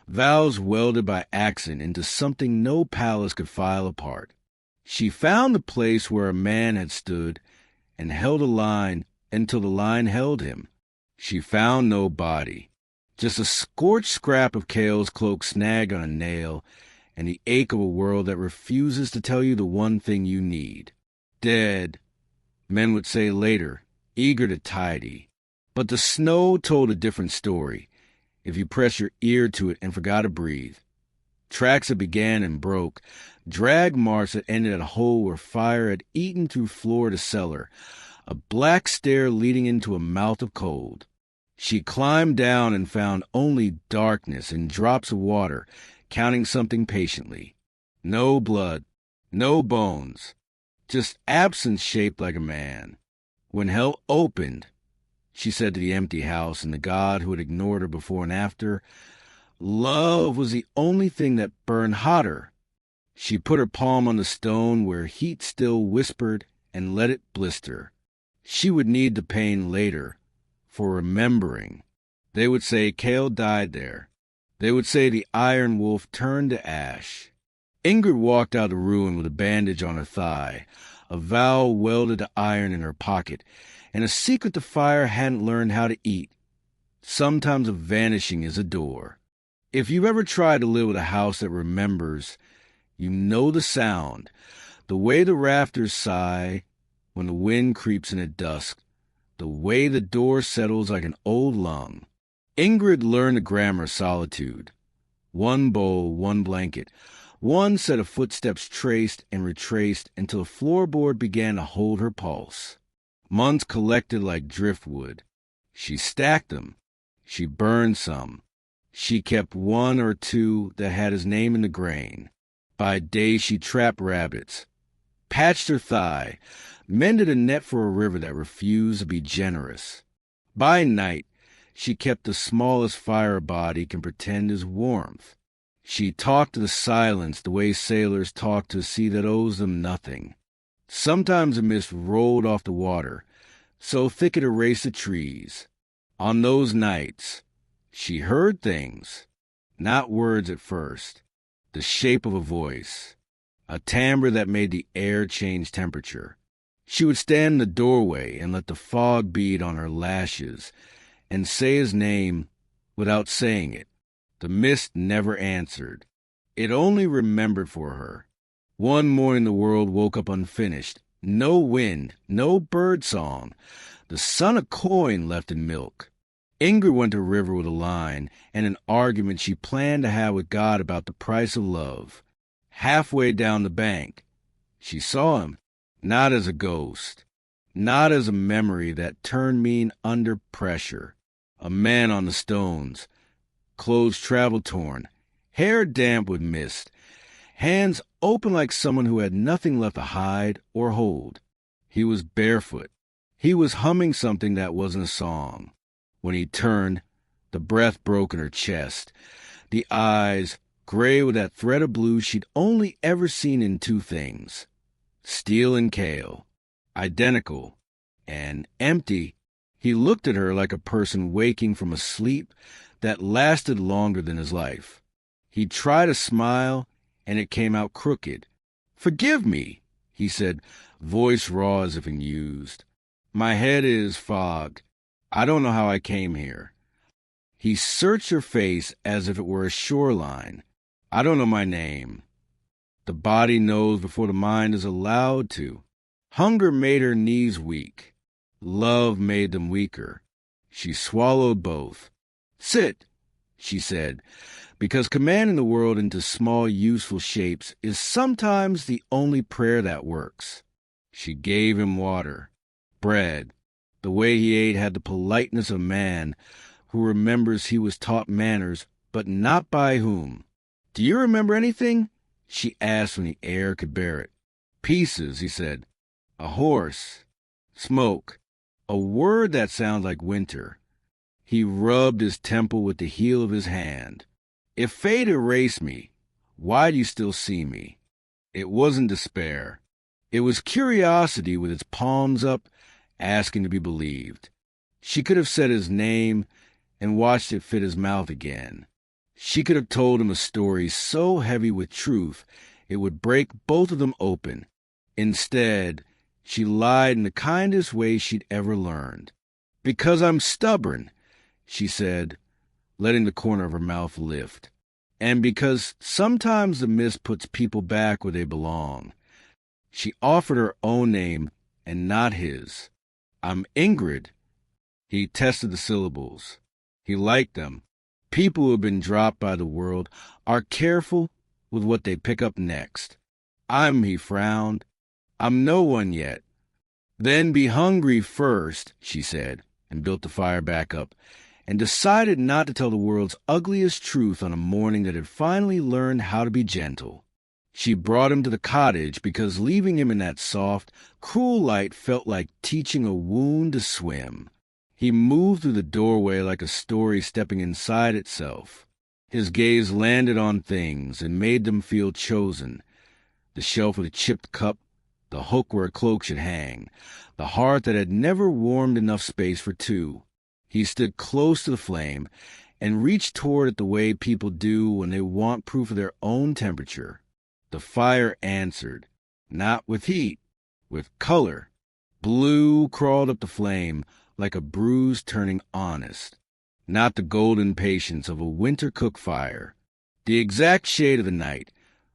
vows welded by accent into something no palace could file apart. She found the place where a man had stood and held a line until the line held him. She found no body, just a scorched scrap of Kael's cloak snagged on a nail, and the ache of a world that refuses to tell you the one thing you need. Dead, men would say later, eager to tidy. But the snow told a different story, if you press your ear to it and forgot to breathe. Tracks that began and broke, drag marks that ended at a hole where fire had eaten through floor to cellar, a black stair leading into a mouth of cold. She climbed down and found only darkness and drops of water, counting something patiently. No blood, no bones, just absence shaped like a man. When hell opened, she said to the empty house and the God who had ignored her before and after, love was the only thing that burned hotter. She put her palm on the stone where heat still whispered and let it blister. She would need the pain later, for remembering. They would say Kael died there. They would say the Iron Wolf turned to ash. Ingrid walked out of the ruin with a bandage on her thigh, a vow welded to iron in her pocket, and a secret the fire hadn't learned how to eat. Sometimes a vanishing is a door. If you've ever tried to live with a house that remembers, you know the sound, the way the rafters sigh when the wind creeps in at dusk, the way the door settles like an old lung. Ingrid learned the grammar of solitude. One bowl, one blanket, one set of footsteps traced and retraced until the floorboard began to hold her pulse. Months collected like driftwood. She stacked them. She burned some. She kept 1 or 2 that had his name in the grain. By day she trapped rabbits, patched her thigh, mended a net for a river that refused to be generous. By night, she kept the smallest fire a body can pretend is warmth. She talked to the silence the way sailors talk to a sea that owes them nothing. Sometimes the mist rolled off the water, so thick it erased the trees. On those nights, she heard things, not words at first, the shape of a voice, a timbre that made the air change temperature. She would stand in the doorway and let the fog bead on her lashes and say his name without saying it. The mist never answered. It only remembered for her. One morning the world woke up unfinished. No wind, no bird song. The sun a coin left in milk. Ingrid went to the river with a line and an argument she planned to have with God about the price of love. Halfway down the bank, she saw him, not as a ghost, not as a memory that turned mean under pressure. A man on the stones, clothes travel-torn, hair damp with mist, hands open like someone who had nothing left to hide or hold. He was barefoot. He was humming something that wasn't a song. When he turned, the breath broke in her chest. The eyes, gray with that thread of blue she'd only ever seen in 2 things. Steel and Kael. Identical. And empty. He looked at her like a person waking from a sleep that lasted longer than his life. He tried to smile, and it came out crooked. "Forgive me," he said, voice raw as if used. My head is fog. I don't know how I came here. He searched her face as if it were a shoreline. I don't know my name. The body knows before the mind is allowed to. Hunger made her knees weak. Love made them weaker. She swallowed both. Sit, she said, because commanding the world into small, useful shapes is sometimes the only prayer that works. She gave him water, bread. The way he ate had the politeness of man who remembers he was taught manners, but not by whom. Do you remember anything? She asked when the air could bear it. Pieces, he said. A horse. Smoke. A word that sounds like winter. He rubbed his temple with the heel of his hand. If fate erased me, why do you still see me? It wasn't despair. It was curiosity with its palms up, asking to be believed. She could have said his name and watched it fit his mouth again. She could have told him a story so heavy with truth it would break both of them open. Instead, she lied in the kindest way she'd ever learned. Because I'm stubborn, she said, letting the corner of her mouth lift. And because sometimes the mist puts people back where they belong. She offered her own name and not his. I'm Ingrid. He tested the syllables. He liked them. People who have been dropped by the world are careful with what they pick up next. He frowned. I'm no one yet. Then be hungry first, she said, and built the fire back up, and decided not to tell the world's ugliest truth on a morning that had finally learned how to be gentle. She brought him to the cottage because leaving him in that soft, cruel light felt like teaching a wound to swim. He moved through the doorway like a story stepping inside itself. His gaze landed on things and made them feel chosen. The shelf with a chipped cup, the hook where a cloak should hang, the heart that had never warmed enough space for two. He stood close to the flame and reached toward it the way people do when they want proof of their own temperature. The fire answered, not with heat, with color. Blue crawled up the flame like a bruise turning honest, not the golden patience of a winter cook fire, the exact shade of the night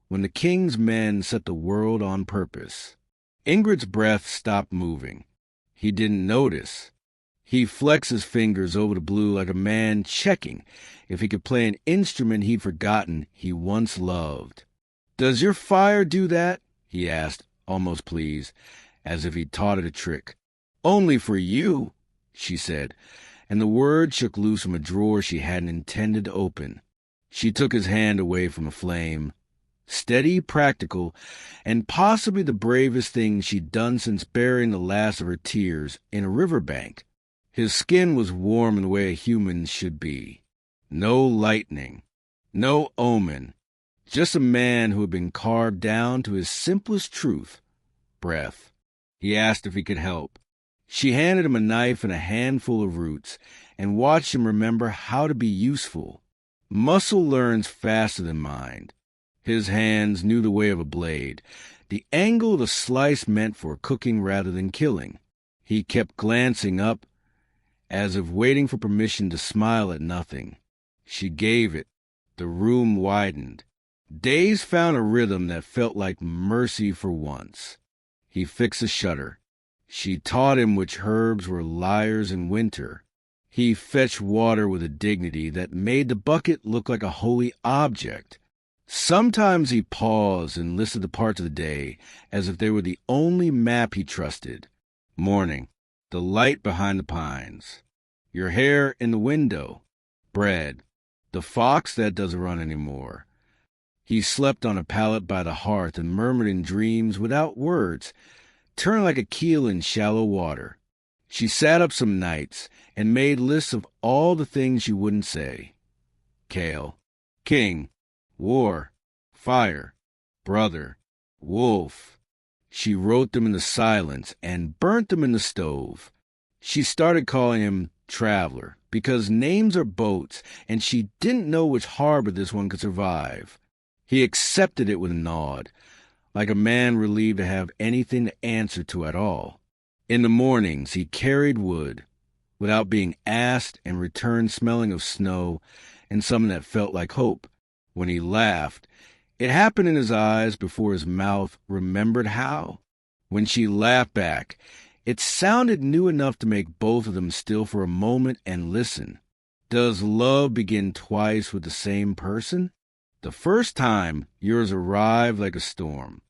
when the king's men set the world on purpose. Ingrid's breath stopped moving. He didn't notice. He flexed his fingers over the blue like a man checking if he could play an instrument he'd forgotten he once loved. Does your fire do that? He asked, almost pleased, as if he'd taught it a trick. Only for you, she said, and the word shook loose from a drawer she hadn't intended to open. She took his hand away from the flame. Steady, practical, and possibly the bravest thing she'd done since burying the last of her tears in a riverbank. His skin was warm in the way a human's should be. No lightning, no omen, just a man who had been carved down to his simplest truth, breath. He asked if he could help. She handed him a knife and a handful of roots and watched him remember how to be useful. Muscle learns faster than mind. His hands knew the way of a blade, the angle the slice meant for cooking rather than killing. He kept glancing up, as if waiting for permission to smile at nothing. She gave it. The room widened. Days found a rhythm that felt like mercy for once. He fixed a shutter. She taught him which herbs were liars in winter. He fetched water with a dignity that made the bucket look like a holy object. Sometimes he paused and listed the parts of the day as if they were the only map he trusted. Morning, the light behind the pines. Your hair in the window. Bread. The fox that doesn't run anymore. He slept on a pallet by the hearth and murmured in dreams without words, turned like a keel in shallow water. She sat up some nights and made lists of all the things she wouldn't say. Kael. King. War. Fire. Brother. Wolf. She wrote them in the silence and burnt them in the stove. She started calling him Traveler because names are boats, and she didn't know which harbor this one could survive. He accepted it with a nod, like a man relieved to have anything to answer to at all. In the mornings, he carried wood without being asked and returned smelling of snow and something that felt like hope. When he laughed, it happened in his eyes before his mouth remembered how. When she laughed back, it sounded new enough to make both of them still for a moment and listen. Does love begin twice with the same person? The first time, yours arrived like a storm.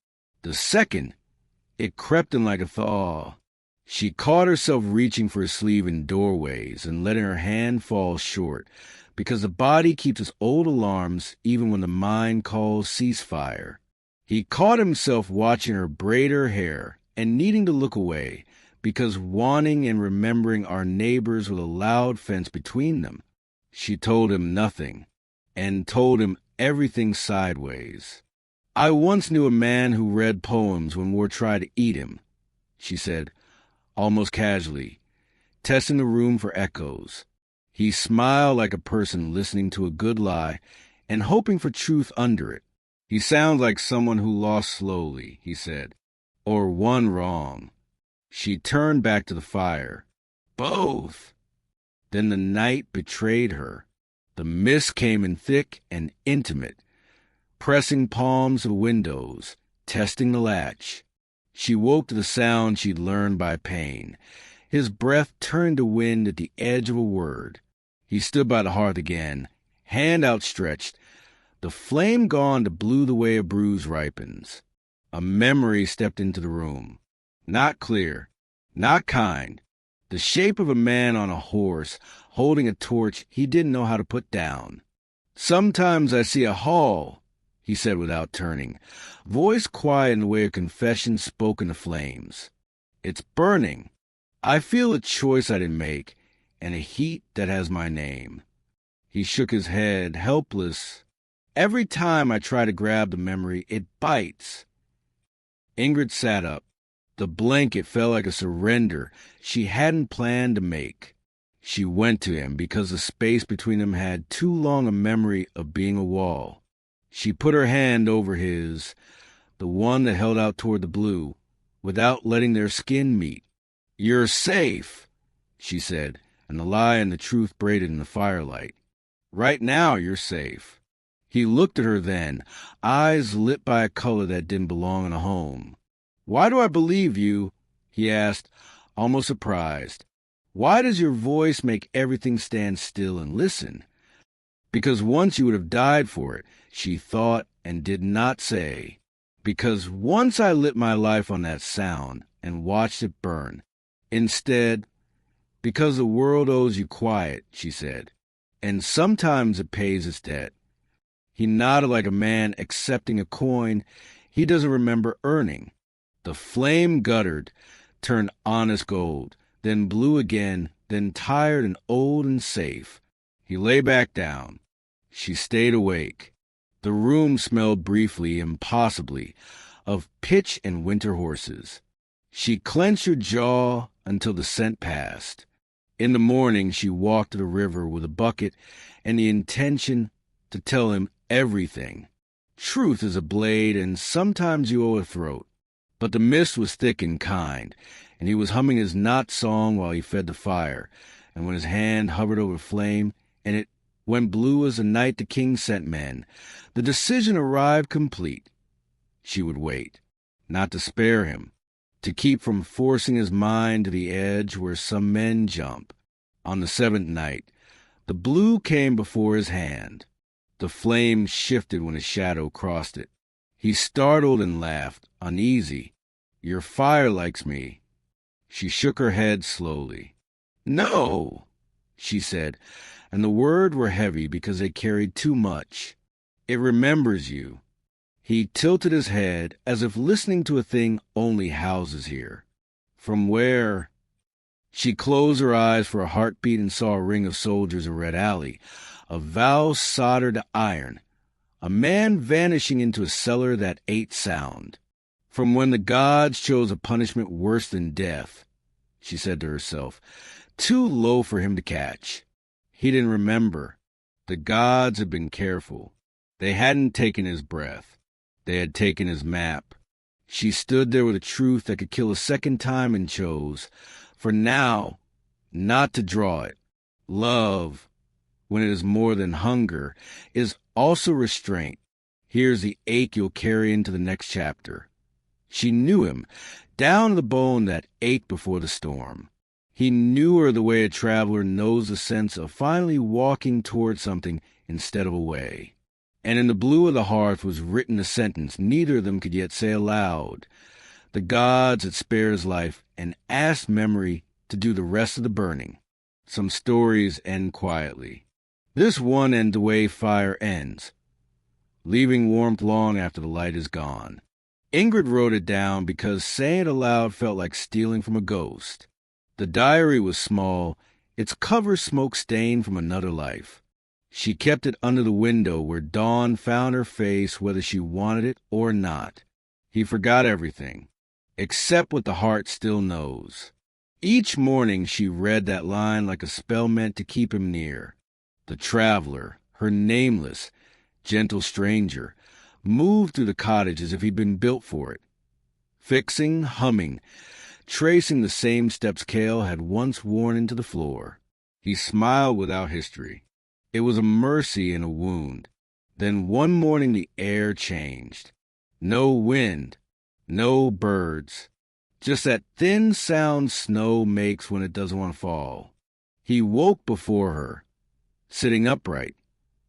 The second, it crept in like a thaw. She caught herself reaching for his sleeve in doorways and letting her hand fall short, because the body keeps its old alarms even when the mind calls ceasefire. He caught himself watching her braid her hair and needing to look away, because wanting and remembering are neighbors with a loud fence between them. She told him nothing, and told him everything sideways. I once knew a man who read poems when war tried to eat him, she said, almost casually, testing the room for echoes. He smiled like a person listening to a good lie and hoping for truth under it. He sounds like someone who lost slowly, he said, or won wrong. She turned back to the fire. Both. Then the night betrayed her. The mist came in thick and intimate, pressing palms of windows, testing the latch. She woke to the sound she'd learned by pain. His breath turned to wind at the edge of a word. He stood by the hearth again, hand outstretched, the flame gone to blue the way a bruise ripens. A memory stepped into the room. Not clear, not kind. The shape of a man on a horse, holding a torch he didn't know how to put down. Sometimes I see a hall, he said without turning, voice quiet in the way a confession spoke in the flames. It's burning. I feel a choice I didn't make, and a heat that has my name. He shook his head, helpless. Every time I try to grab the memory, it bites. Ingrid sat up. The blanket felt like a surrender she hadn't planned to make. She went to him because the space between them had too long a memory of being a wall. She put her hand over his, the one that held out toward the blue, without letting their skin meet. You're safe, she said, and the lie and the truth braided in the firelight. Right now you're safe. He looked at her then, eyes lit by a color that didn't belong in a home. Why do I believe you? He asked, almost surprised. Why does your voice make everything stand still and listen? Because once you would have died for it, she thought and did not say. Because once I lit my life on that sound and watched it burn. Instead, because the world owes you quiet, she said, and sometimes it pays its debt. He nodded like a man accepting a coin he doesn't remember earning. The flame guttered, turned honest gold, then blue again, then tired and old and safe. He lay back down. She stayed awake. The room smelled briefly, impossibly, of pitch and winter horses. She clenched her jaw until the scent passed. In the morning, she walked to the river with a bucket and the intention to tell him everything. Truth is a blade, and sometimes you owe a throat. But the mist was thick and kind, and he was humming his knot song while he fed the fire, and when his hand hovered over flame, and it went blue as the night the king sent men, the decision arrived complete. She would wait, not to spare him, to keep from forcing his mind to the edge where some men jump. On the seventh night, the blue came before his hand. The flame shifted when a shadow crossed it. He startled and laughed, uneasy. Your fire likes me. She shook her head slowly. No, she said, and the words were heavy because they carried too much. It remembers you. He tilted his head as if listening to a thing only houses here. From where? She closed her eyes for a heartbeat and saw a ring of soldiers in Red Alley, a vows soldered to iron, a man vanishing into a cellar that ate sound. From when the gods chose a punishment worse than death, she said to herself, too low for him to catch. He didn't remember. The gods had been careful. They hadn't taken his breath. They had taken his map. She stood there with a truth that could kill a second time and chose, for now, not to draw it. Love, when it is more than hunger, is also restraint. Here's the ache you'll carry into the next chapter. She knew him, down to the bone that ached before the storm. He knew her the way a traveler knows the sense of finally walking toward something instead of away. And in the blue of the hearth was written a sentence neither of them could yet say aloud. The gods had spared his life and asked memory to do the rest of the burning. Some stories end quietly. This one ends the way fire ends, leaving warmth long after the light is gone. Ingrid wrote it down because saying it aloud felt like stealing from a ghost. The diary was small, its cover smoke-stained from another life. She kept it under the window where dawn found her face whether she wanted it or not. He forgot everything, except what the heart still knows. Each morning she read that line like a spell meant to keep him near. The traveler, her nameless, gentle stranger, moved through the cottage as if he'd been built for it. Fixing, humming, tracing the same steps Kael had once worn into the floor. He smiled without history. It was a mercy in a wound. Then one morning the air changed. No wind, no birds, just that thin sound snow makes when it doesn't want to fall. He woke before her, sitting upright,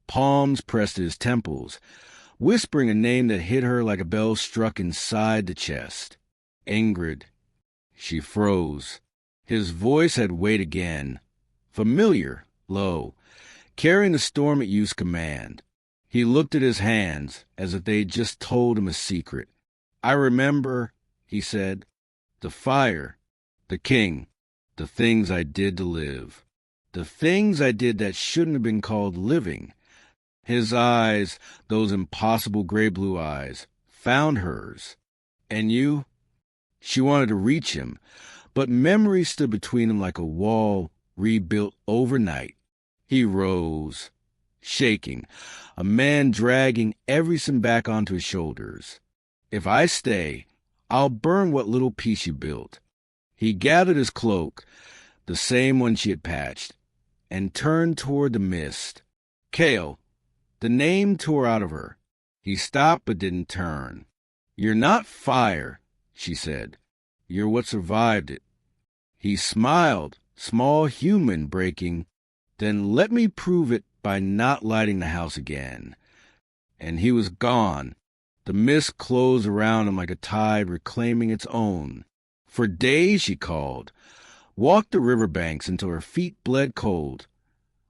palms pressed to his temples, whispering a name that hit her like a bell struck inside the chest. Ingrid. She froze. His voice had weight again, familiar, low, carrying the storm it used command. He looked at his hands as if they'd just told him a secret. I remember, he said, the fire, the king, the things I did to live. The things I did that shouldn't have been called living. His eyes, those impossible gray-blue eyes, found hers. And you? She wanted to reach him, but memory stood between them like a wall rebuilt overnight. He rose, shaking, a man dragging everything back onto his shoulders. If I stay, I'll burn what little piece you built. He gathered his cloak, the same one she had patched, and turned toward the mist. Kael. The name tore out of her. He stopped but didn't turn. You're not fire, she said. You're what survived it. He smiled, small human breaking. Then let me prove it by not lighting the house again. And he was gone. The mist closed around him like a tide reclaiming its own. For days she called, walked the riverbanks until her feet bled cold,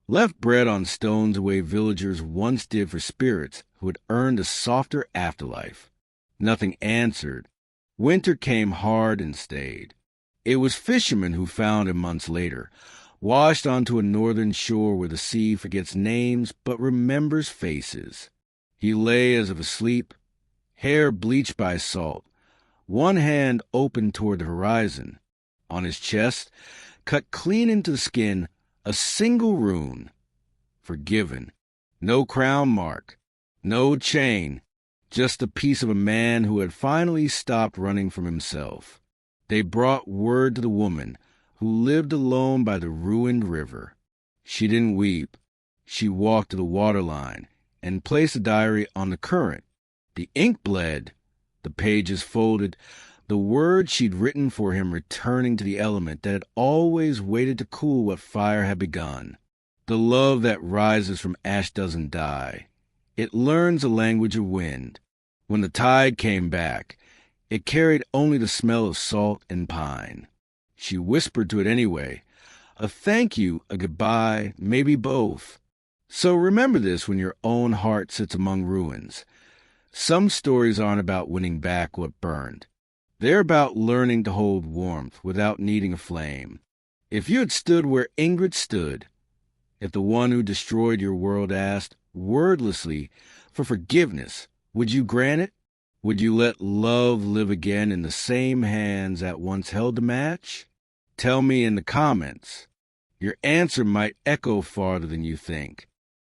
left bread on stones the way villagers once did for spirits who had earned a softer afterlife. Nothing answered. Winter came hard and stayed. It was fishermen who found him months later, washed onto a northern shore where the sea forgets names but remembers faces. He lay as if asleep, hair bleached by salt, one hand open toward the horizon. On his chest, cut clean into the skin, a single rune. Forgiven. No crown mark. No chain. Just the piece of a man who had finally stopped running from himself. They brought word to the woman, who lived alone by the ruined river. She didn't weep. She walked to the waterline and placed the diary on the current. The ink bled, the pages folded, the words she'd written for him returning to the element that had always waited to cool what fire had begun. The love that rises from ash doesn't die. It learns the language of wind. When the tide came back, it carried only the smell of salt and pine. She whispered to it anyway, a thank you, a goodbye, maybe both. So remember this when your own heart sits among ruins. Some stories aren't about winning back what burned. They're about learning to hold warmth without needing a flame. If you had stood where Ingrid stood, if the one who destroyed your world asked, wordlessly, for forgiveness, would you grant it? Would you let love live again in the same hands that once held the match? Tell me in the comments. Your answer might echo farther than you think.